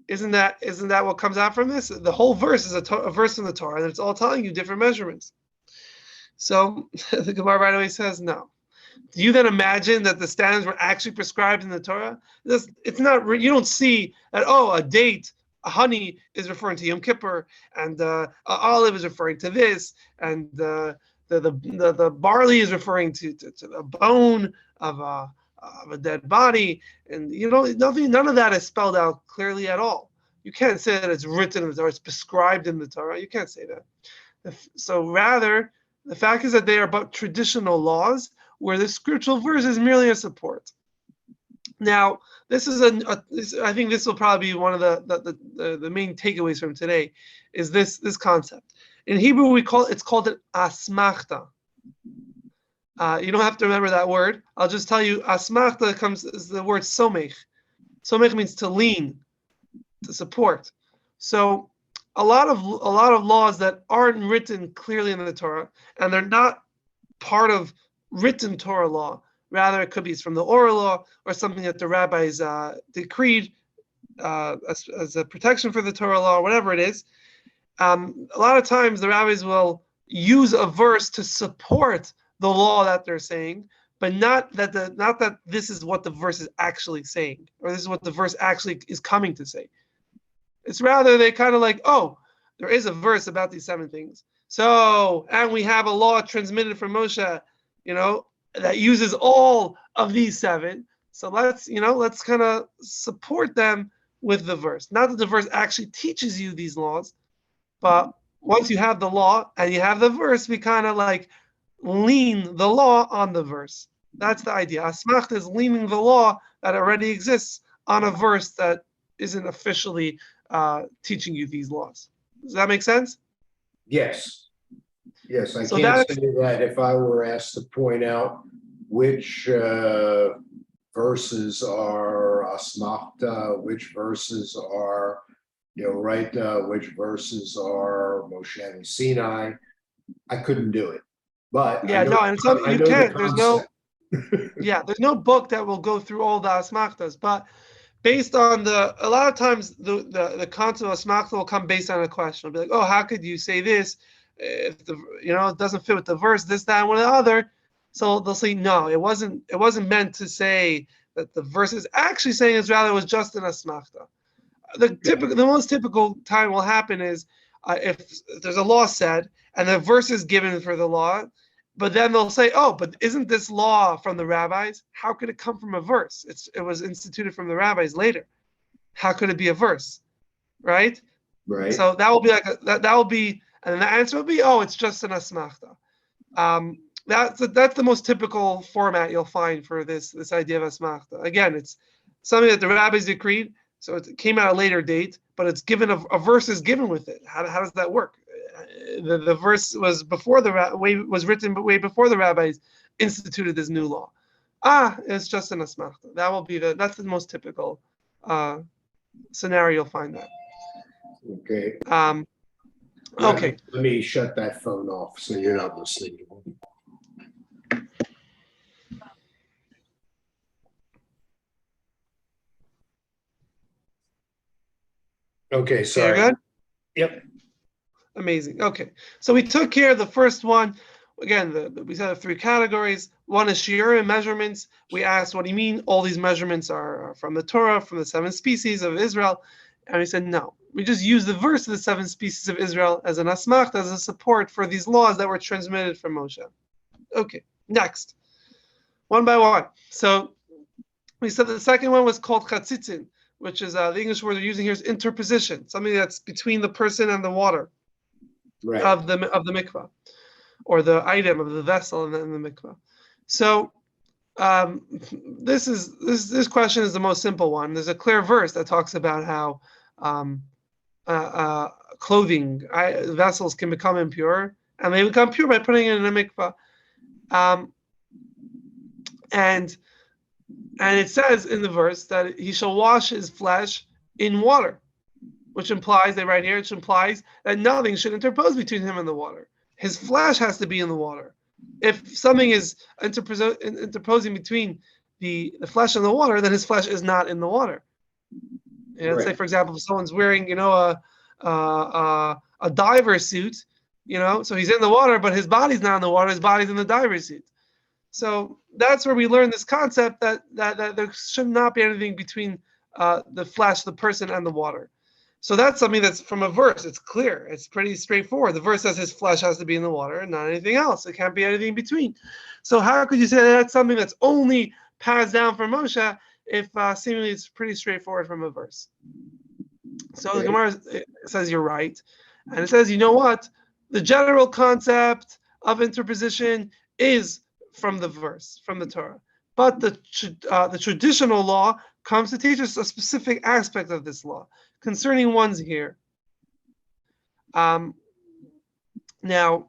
Isn't that what comes out from this? The whole verse is a verse in the Torah, and it's all telling you different measurements. So the Gemara right away says no. Do you then imagine that the standards were actually prescribed in the Torah? It's not. You don't see that. Oh, a date, a honey is referring to Yom Kippur, and a olive is referring to this, and the barley is referring to the bone of a dead body, and none of that is spelled out clearly at all. You can't say that it's written in the Torah, it's prescribed in the Torah. You can't say that. So rather, the fact is that they are but traditional laws, where the scriptural verse is merely a support. Now, this is I think this will probably be one of the main takeaways from today, is this concept. In Hebrew, it's called an Asmakhta. You don't have to remember that word. I'll just tell you, Asmakhta is the word somech. Somech means to lean, to support. So a lot of laws that aren't written clearly in the Torah, and they're not part of written Torah law. Rather, it could be from the oral law or something that the rabbis decreed as a protection for the Torah law, or whatever it is. A lot of times the rabbis will use a verse to support the law that they're saying, but not that this is what the verse is actually saying, or this is what the verse actually is coming to say. It's rather they kind of like, oh, there is a verse about these 7 things. So, and we have a law transmitted from Moshe, that uses all of these 7. So let's kind of support them with the verse. Not that the verse actually teaches you these laws, but once you have the law and you have the verse, we kind of like lean the law on the verse. That's the idea. Asmakhta is leaning the law that already exists on a verse that isn't officially teaching you these laws. Does that make sense? Yes. I can't say that if I were asked to point out which verses are Asmakhta, which verses are which verses are Moshe and Sinai, I couldn't do it. But yeah, no, and you can't. There's no book that will go through all the Asmakhtas, but based on a lot of times the concept of Asmakhta will come based on a question. It'll be like, oh, how could you say this if it doesn't fit with the verse, this, that, and one or the other? So they'll say, no, it wasn't meant to say that the verse is actually saying is rather it was just an Asmakhta. The most typical time will happen is if there's a law said and the verse is given for the law, but then they'll say, oh, but isn't this law from the rabbis? How could it come from a verse? It was instituted from the rabbis later. How could it be a verse? Right? Right. So that will be that will be, and the answer will be, oh, it's just an Asmakhta. That's the most typical format you'll find for this idea of Asmakhta. Again, it's something that the rabbis decreed, so it came at a later date, but it's given a verse is given with it. How does that work? The verse was written way before the rabbis instituted this new law. It's just an Asmakhta. That's the most typical scenario you'll find that. Okay. Okay. Let me shut that phone off so you're not listening to me. Okay, sorry. You're good? Yep. Amazing. Okay. So we took care of the first one. Again, we said 3 categories. One is shiurim, measurements. We asked, what do you mean? All these measurements are from the Torah, from the 7 species of Israel. And we said, no. We just use the verse of the 7 species of Israel as an asmakhta, as a support for these laws that were transmitted from Moshe. Okay, next. One by one. So we said the second one was called chatzitzin, which is the English word they're using here is interposition, something that's between the person and the water, right, of the mikvah. or the item of the vessel in the mikvah. So this question is the most simple one. There's a clear verse that talks about how clothing vessels can become impure, and they become pure by putting it in a mikvah. And it says in the verse that he shall wash his flesh in water, which implies, they write here, which implies that nothing should interpose between him and the water. His flesh has to be in the water. If something is interposing between the flesh and the water, then his flesh is not in the water. And right. Say, for example, if someone's wearing, a diver suit, so he's in the water, but his body's not in the water. His body's in the diver suit. So that's where we learn this concept that there should not be anything between the flesh, the person, and the water. So that's something that's from a verse. It's clear. It's pretty straightforward. The verse says his flesh has to be in the water and not anything else. It can't be anything between. So how could you say that that's something that's only passed down from Moshe if seemingly it's pretty straightforward from a verse? So the Gemara says you're right. And it says, you know what? The general concept of interposition is from the verse, from the Torah. But the traditional law comes to teach us a specific aspect of this law concerning one's hair. Now,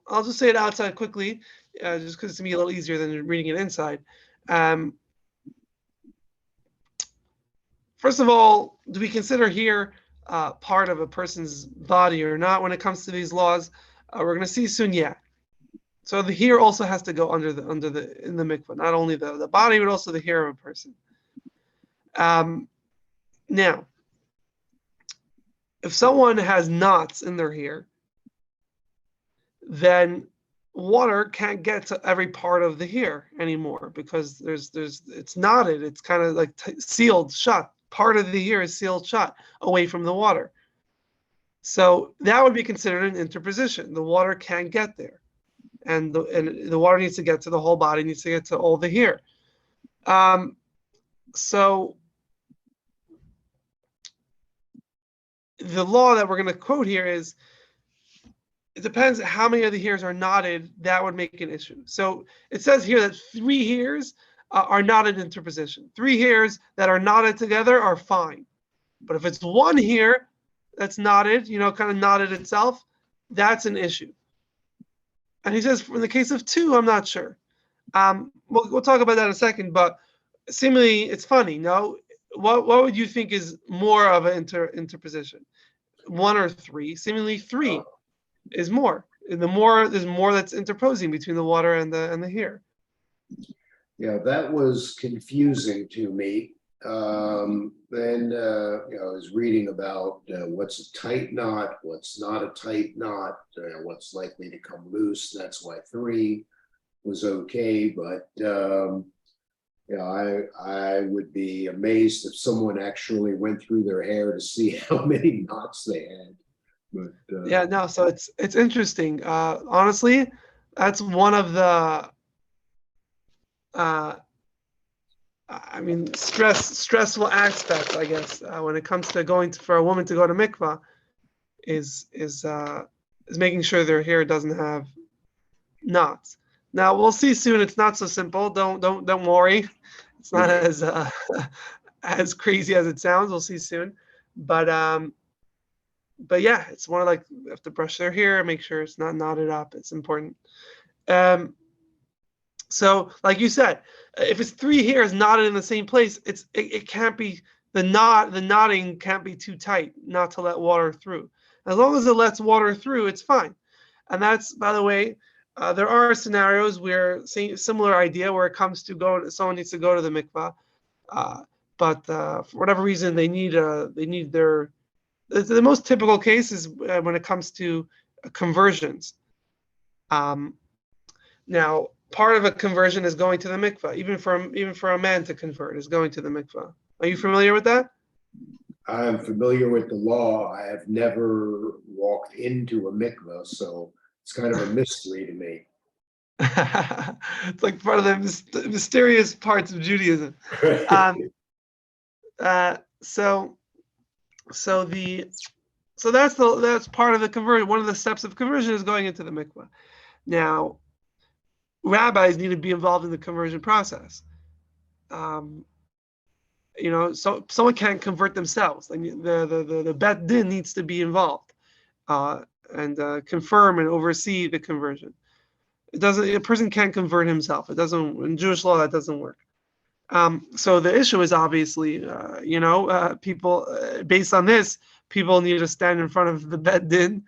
I'll just say it outside quickly, just because it's going to be a little easier than reading it inside. First of all, do we consider here part of a person's body or not when it comes to these laws? We're going to see soon, yeah. So the hair also has to go in the mikvah, not only the body, but also the hair of a person. Now, if someone has knots in their hair, then water can't get to every part of the hair anymore because it's knotted. It's kind of like sealed shut. Part of the hair is sealed shut away from the water. So that would be considered an interposition. The water can't get there. And the water needs to get to the whole body, needs to get to all the hair. So the law that we're going to quote here is, it depends how many of the hairs are knotted. That would make an issue. So it says here that 3 hairs are knotted interposition. 3 hairs that are knotted together are fine. But if it's 1 hair that's knotted, kind of knotted itself, that's an issue. And he says, in the case of 2, I'm not sure. We'll talk about that in a second, but seemingly it's funny. No, what would you think is more of an interposition? 1 or 3? Seemingly 3 is more. There's more that's interposing between the water and the hair. Yeah, that was confusing to me. Then I was reading about what's a tight knot, what's not a tight knot, what's likely to come loose. That's why 3 was okay. But I would be amazed if someone actually went through their hair to see how many knots they had. But so it's interesting. Honestly, that's one of the stressful aspects, I guess, when it comes to for a woman to go to mikvah, is making sure their hair doesn't have knots. Now we'll see soon. It's not so simple. Don't worry. It's not as crazy as it sounds. We'll see soon. But yeah, it's more like you have to brush their hair, make sure it's not knotted up. It's important. So, like you said, if it's 3 hairs knotted in the same place, it can't be the knotting can't be too tight not to let water through. As long as it lets water through, it's fine. And that's, by the way, there are scenarios where similar idea where it comes to someone needs to go to the mikvah, but for whatever reason they need their. The most typical case is when it comes to conversions. Now, part of a conversion is going to the mikvah. Even for a man to convert is going to the mikvah. Are you familiar with that? I'm familiar with the law. I have never walked into a mikvah, so it's kind of a mystery to me. It's like part of the mysterious parts of Judaism. So that's part of the conversion. One of the steps of conversion is going into the mikvah. Now, rabbis need to be involved in the conversion process. So someone can't convert themselves. Like the Bet Din needs to be involved and confirm and oversee the conversion. A person can't convert himself. It doesn't, in Jewish law, that doesn't work. So the issue is obviously, people, based on this, people need to stand in front of the Bet Din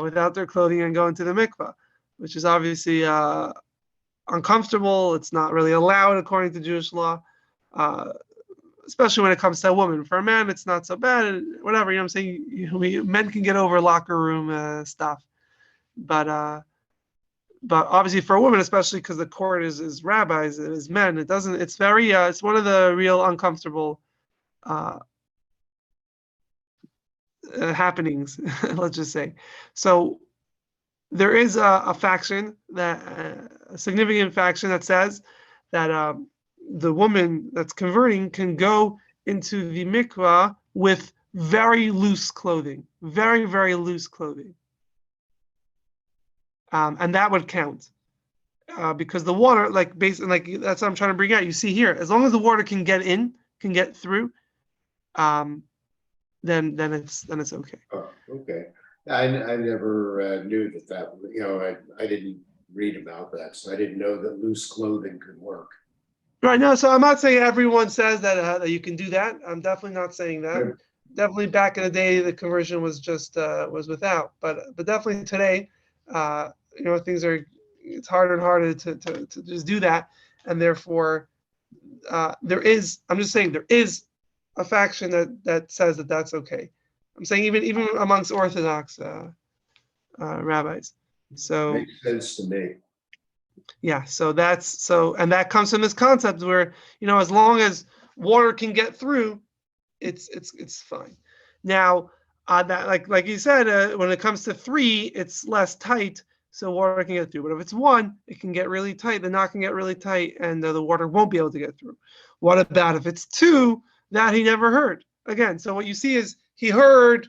without their clothing and go into the mikvah, which is obviously uncomfortable. It's not really allowed according to Jewish law, especially when it comes to a woman. For a man, it's not so bad. Whatever, I'm saying, men can get over locker room stuff, but obviously for a woman, especially because the court is rabbis, it is men. It doesn't. It's very. It's one of the real uncomfortable happenings. Let's just say. So there is a faction a significant faction that says that the woman that's converting can go into the mikvah with very loose clothing, very, very loose clothing. And that would count because the water, that's what I'm trying to bring out. You see here, as long as the water can get through, then it's okay. Oh, okay. I never knew that. I didn't read about that, so I didn't know that loose clothing could work. Right. No, so I'm not saying everyone says that you can do that. I'm definitely not saying that. Right. Definitely back in the day, the conversion was just was without, but definitely today, things it's harder and harder to just do that, and therefore there is a faction that says that that's okay. I'm saying even amongst Orthodox rabbis. So makes sense to me. Yeah, and that comes from this concept where as long as water can get through, it's fine. Now that like you said, when it comes to 3, it's less tight, so water can get through. But if it's 1, it can get really tight. The knot can get really tight, and the water won't be able to get through. What about if it's 2? That he never heard. Again, so what you see is he heard,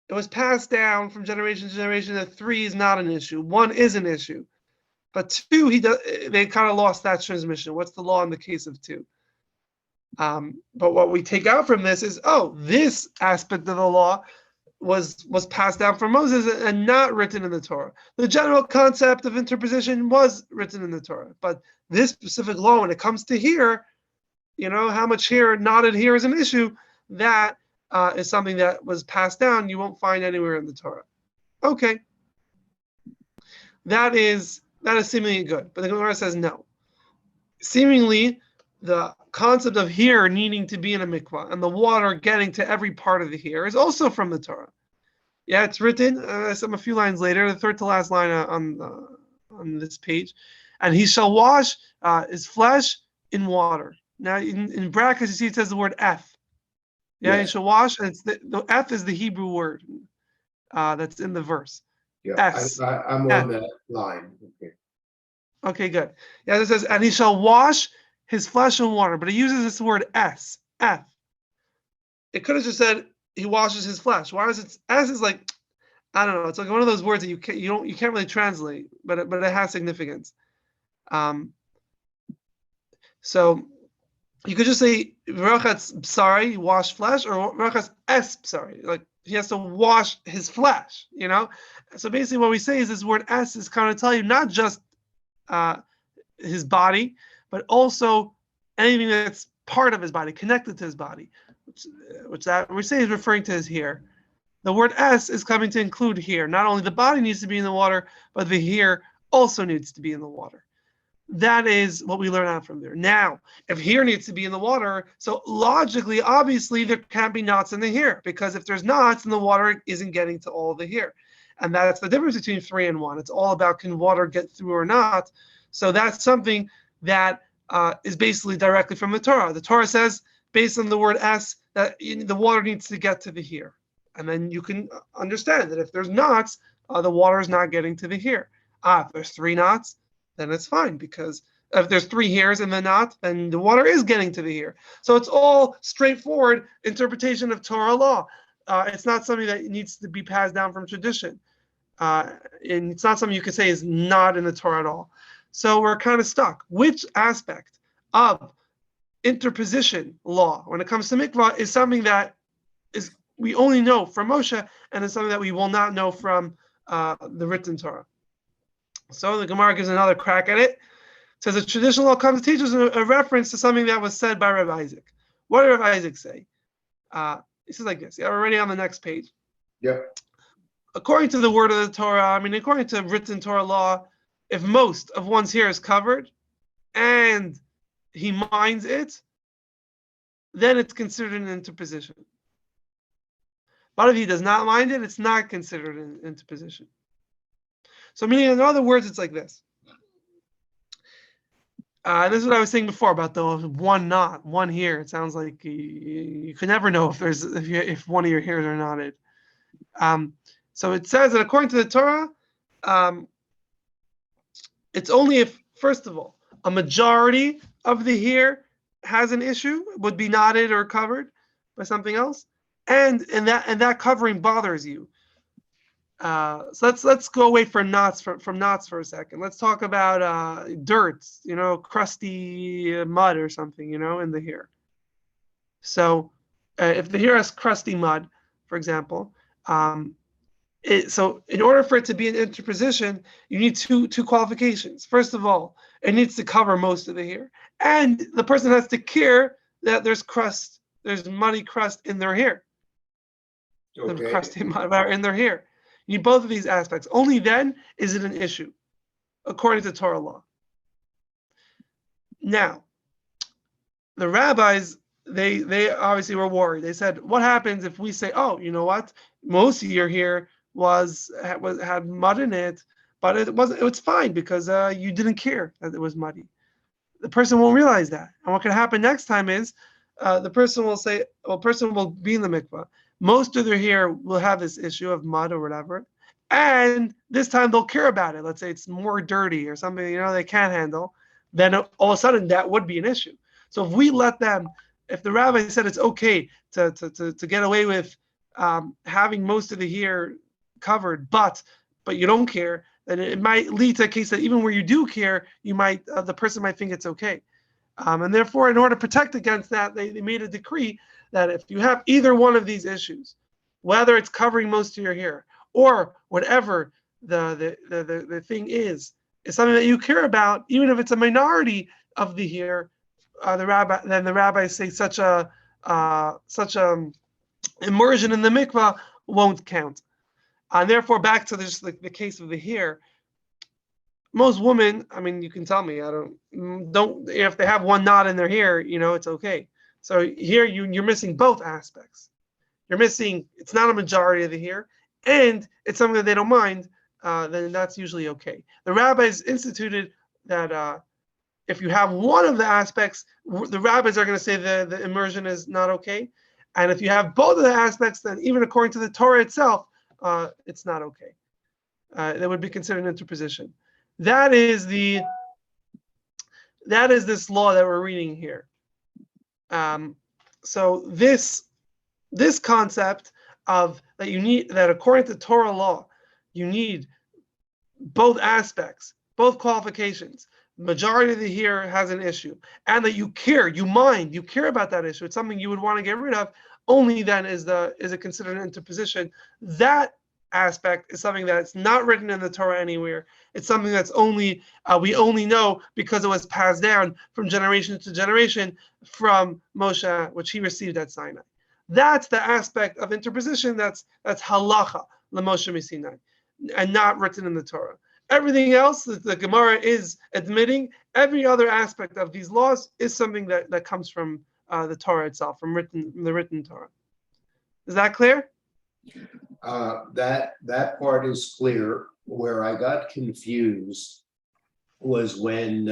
it was passed down from generation to generation that 3 is not an issue. 1 is an issue. But 2, they kind of lost that transmission. What's the law in the case of 2? But what we take out from this is, this aspect of the law was passed down from Moses and not written in the Torah. The general concept of interposition was written in the Torah, but this specific law, when it comes to here, how much here knotted here is an issue. That is something that was passed down. You won't find anywhere in the Torah. Okay, that is seemingly good, but the Gemara says no. Seemingly, the concept of here needing to be in a mikvah and the water getting to every part of the here is also from the Torah. Yeah, it's written some a few lines later, the third to last line on this page, and he shall wash his flesh in water. Now in brackets you see it says the word F. Yeah, yes. He shall wash, and the F is the Hebrew word that's in the verse. Yeah, I'm on that line. Okay, good. Yeah, it says, and he shall wash his flesh in water, but it uses this word S, F. It could have just said he washes his flesh. Why is it S? Is like, I don't know. It's like one of those words that you can't really translate, but it has significance. So you could just say Rachas Psari, wash flesh, or Rachas Es Psari, like he has to wash his flesh. So basically, what we say is this word S is kind of tell you not just his body, but also anything that's part of his body, connected to his body, which that we say is referring to his hair. The word S is coming to include here. Not only the body needs to be in the water, but the hair also needs to be in the water. That is what we learn out from there. Now, if hair needs to be in the water, so logically, obviously, there can't be knots in the hair, because if there's knots, then the water isn't getting to all of the hair. And that's the difference between 3 and 1. It's all about, can water get through or not? So that's something that is basically directly from the Torah. The Torah says, based on the word S, that the water needs to get to the hair. And then you can understand that if there's knots, the water is not getting to the hair. If there's 3 knots, then it's fine, because if there's 3 hairs in the knot, then the water is getting to the hair. So it's all straightforward interpretation of Torah law. It's not something that needs to be passed down from tradition. And it's not something you could say is not in the Torah at all. So we're kind of stuck. Which aspect of interposition law, when it comes to mikvah, is something that is we only know from Moshe, and is something that we will not know from the written Torah? So the Gemara gives another crack at it. It says a traditional law comes to teach us a reference to something that was said by Rabbi Isaac. What did Rabbi Isaac say? He says like this. Yeah, we're already on the next page. Yep. According to the word of the Torah, according to written Torah law, if most of one's hair is covered and he minds it, then it's considered an interposition. But if he does not mind it, it's not considered an interposition. So meaning, in other words, it's like this. This is what I was saying before about the one knot, one hair. It sounds like you could never know if one of your hairs are knotted. So it says that according to the Torah, it's only if, first of all, a majority of the hair has an issue, would be knotted or covered by something else, and that covering bothers you. So let's go away from knots for a second. Let's talk about dirt, crusty mud or something, in the hair. So if the hair has crusty mud, for example, so in order for it to be an interposition, you need two qualifications. First of all, it needs to cover most of the hair, and the person has to care that there's muddy crust in their hair. Okay. The crusty mud in their hair. You need both of these aspects. Only then is it an issue, according to Torah law. Now, the rabbis, they obviously were worried. They said, what happens if we say, oh, you know what? Most of your hair had mud in it, but it was fine because you didn't care that it was muddy. The person won't realize that. And what can happen next time is the person will say, person will be in the mikvah. Most of their hair will have this issue of mud or whatever. And this time they'll care about it. Let's say it's more dirty or something, they can't handle. Then all of a sudden that would be an issue. So if we let them, if the rabbi said it's okay to get away with having most of the hair covered, but you don't care, then it might lead to a case that even where you do care, the person might think it's okay. And therefore, in order to protect against that, they made a decree that if you have either one of these issues, whether it's covering most of your hair or whatever the thing is something that you care about, even if it's a minority of the hair, the rabbis say such a immersion in the mikvah won't count. And therefore, back to this, like the case of the hair. Most women, you can tell me, don't if they have one knot in their hair, it's okay. So here you're missing both aspects. You're missing, it's not a majority of the hair, and it's something that they don't mind, then that's usually okay. The rabbis instituted that if you have one of the aspects, the rabbis are going to say the immersion is not okay. And if you have both of the aspects, then even according to the Torah itself, it's not okay. That would be considered an interposition. That is this law that we're reading here. So this concept of that according to Torah law, you need both aspects, both qualifications. Majority of the hair has an issue, and that you care about that issue. It's something you would want to get rid of. Only then is it considered an interposition. That aspect is something that's not written in the Torah anywhere. It's something that's we only know because it was passed down from generation to generation from Moshe, which he received at Sinai. That's the aspect of interposition that's halacha l'Moshe Sinai, and not written in the Torah. Everything else that the Gemara is admitting, every other aspect of these laws is something that comes from the Torah itself, from the written Torah. Is that clear? That part is clear. Where I got confused was when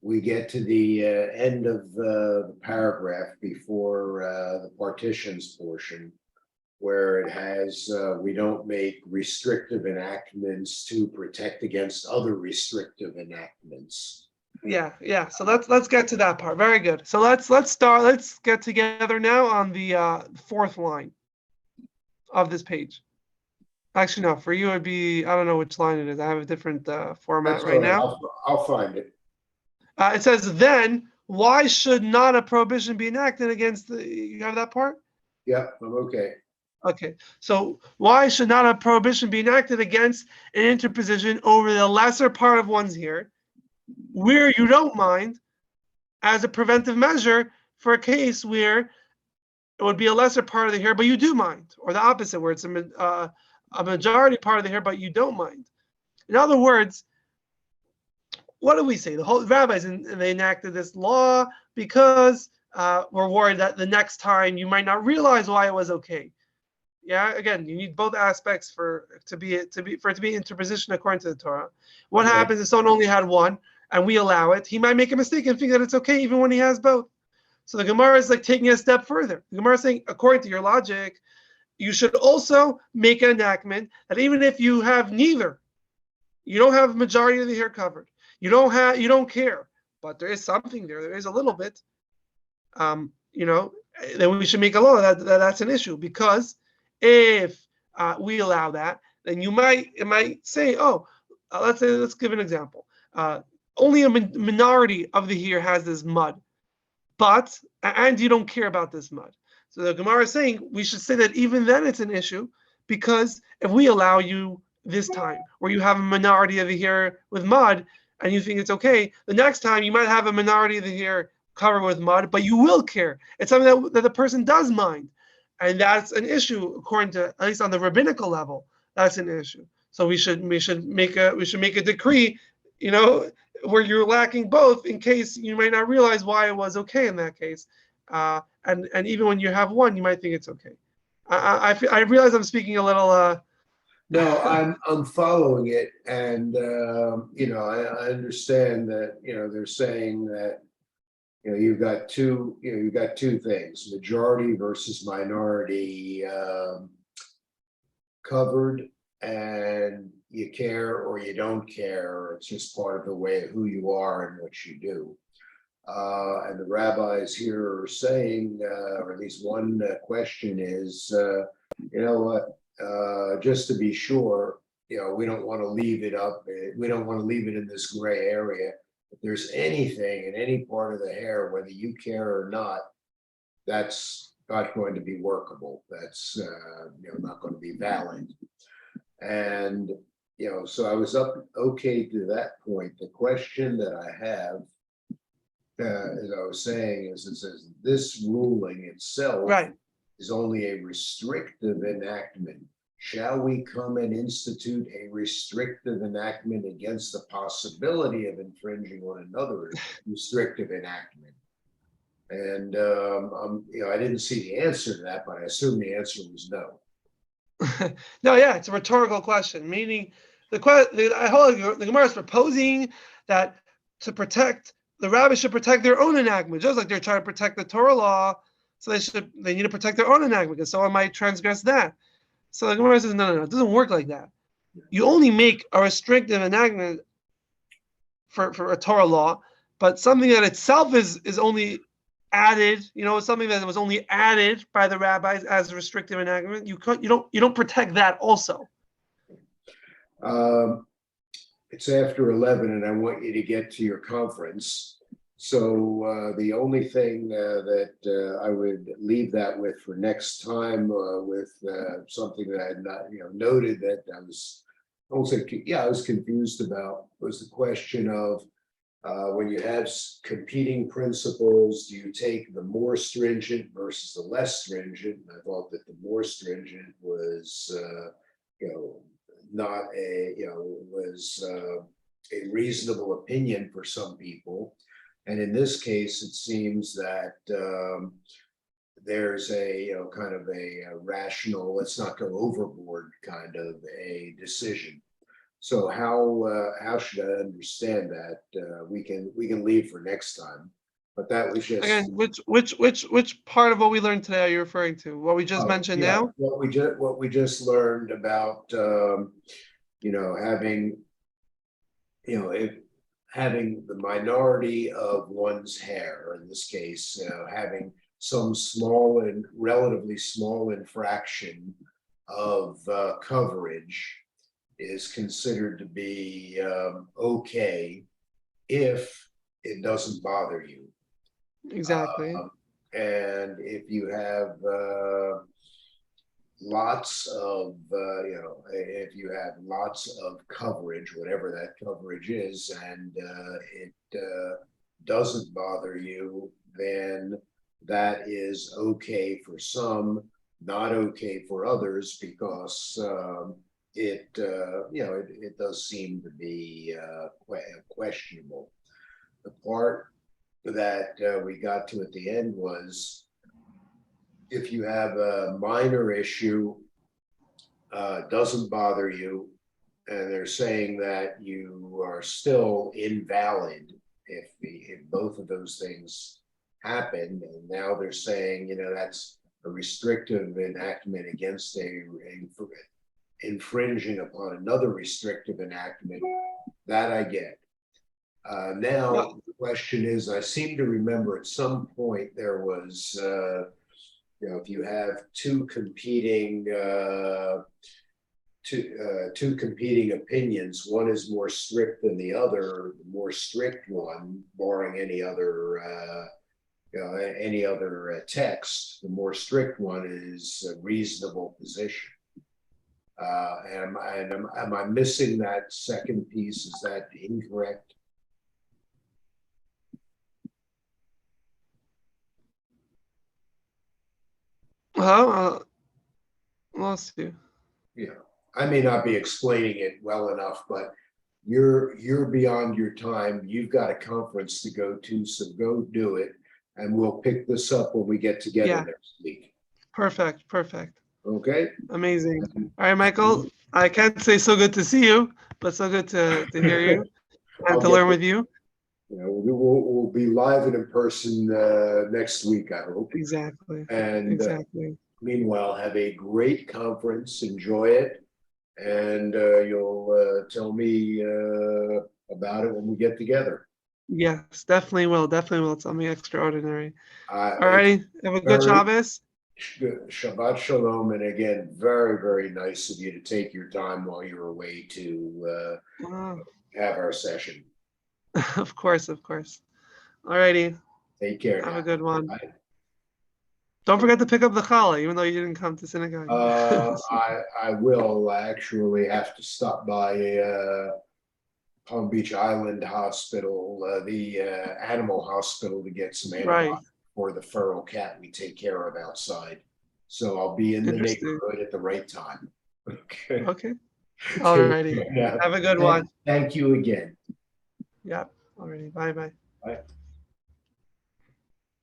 we get to the end of the paragraph before the partitions portion, where it has we don't make restrictive enactments to protect against other restrictive enactments. Yeah. So let's get to that part. Very good. So let's get together now on the fourth line of this page. Actually, no. For you, it'd be, I don't know which line it is. I have a different format That's right all right. now. I'll find it. It says, then, why should not a prohibition be enacted against the, you have that part? Yeah, I'm okay. Okay. So why should not a prohibition be enacted against an interposition over the lesser part of one's hair, where you don't mind, as a preventive measure for a case where it would be a lesser part of the hair, but you do mind, or the opposite, where it's a majority part of the hair, but you don't mind. In other words, what do we say? The whole rabbis, and they enacted this law because we're worried that the next time you might not realize why it was okay. Yeah, again, you need both aspects for it to be interposition according to the Torah. What Right. happens if someone only had one and we allow it? He might make a mistake and think that it's okay even when he has both. So the Gemara is like taking a step further. The Gemara is saying, according to your logic, you should also make an enactment that even if you have neither, you don't have majority of the hair covered, you don't care, but there is something there. There is a little bit. You know, then we should make a law that's an issue, because if we allow that, then it might say, oh, let's give an example. Only a minority of the hair has this mud, and you don't care about this mud. So the Gemara is saying we should say that even then it's an issue, because if we allow you this time where you have a minority of the hair with mud and you think it's okay, the next time you might have a minority of the hair covered with mud, but you will care. It's something that the person does mind. And that's an issue according to, at least on the rabbinical level, that's an issue. So we should make a decree, where you're lacking both, in case you might not realize why it was okay in that case. And even when you have one, you might think it's okay. I realize I'm speaking a little. No, I'm following it, and I understand that they're saying that you've got two things: majority versus minority covered, and you care or you don't care. It's just part of the way of who you are and what you do. And the rabbis here are saying, or at least one question is, just to be sure, we don't want to leave it up. We don't want to leave it in this gray area. If there's anything in any part of the hair, whether you care or not, that's not going to be workable. That's not going to be valid. And so I was okay to that point. The question that I have, as I was saying, is it says this ruling itself Right. is only a restrictive enactment. Shall we come and institute a restrictive enactment against the possibility of infringing on another restrictive enactment? And I didn't see the answer to that, but I assume the answer was no. No, yeah, it's a rhetorical question. Meaning, the Gemara is proposing that the rabbis should protect their own enactment, just like they're trying to protect the Torah law. So they need to protect their own enactment, because someone might transgress that. So the Gemara says, no, it doesn't work like that. You only make a restrictive enactment for a Torah law, but something that itself is only added, something that was only added by the rabbis as a restrictive enactment. You don't protect that also. It's after 11, and I want you to get to your conference. So the only thing that I would leave that with for next time, with something that I had not noted that I was confused about, was the question of when you have competing principles, do you take the more stringent versus the less stringent? And I thought that the more stringent was not was a reasonable opinion for some people. And in this case, it seems that there's a kind of a rational, let's not go overboard kind of a decision. So how should I understand that? We can leave for next time, but that was just again. Which part of what we learned today are you referring to? What we just mentioned now? What we just learned about having the minority of one's hair, in this case, having some small and relatively small infraction of coverage is considered to be okay if it doesn't bother you. Exactly. And if you have lots of, if you have lots of coverage, whatever that coverage is, and it doesn't bother you, then that is okay for some, not okay for others, because it does seem to be questionable. The part that we got to at the end was, if you have a minor issue, doesn't bother you, and they're saying that you are still invalid if both of those things happen, and now they're saying, that's a restrictive enactment against infringing upon another restrictive enactment, that I get. Now the question is, I seem to remember at some point there was, if you have two competing opinions, one is more strict than the other. The more strict one, barring any other text, the more strict one is a reasonable position. Am I missing that second piece? Is that incorrect? Well, lost you. Yeah, I may not be explaining it well enough, but you're beyond your time. You've got a conference to go to, so go do it, and we'll pick this up when we get together next week. Perfect. Okay. Amazing. All right, Michael. I can't say so good to see you, but so good to hear you and to learn with you. We'll be live and in person next week, I hope. Exactly. And exactly. Meanwhile, have a great conference. Enjoy it, and you'll tell me about it when we get together. Yes, definitely will. It's something extraordinary. All It's righty. Have a good Shabbos. Shabbat Shalom, and again, very, very nice of you to take your time while you're away to have our session. Of course. All righty. Take care. Have a good one. Bye. Don't forget to pick up the challah, even though you didn't come to synagogue. I will actually have to stop by Palm Beach Island Hospital, the animal hospital, to get some antibiotics for the feral cat we take care of outside. So I'll be in the neighborhood at the right time. Okay. All righty. Have a good one. Thank you again. Yep. Alrighty. Bye. Bye.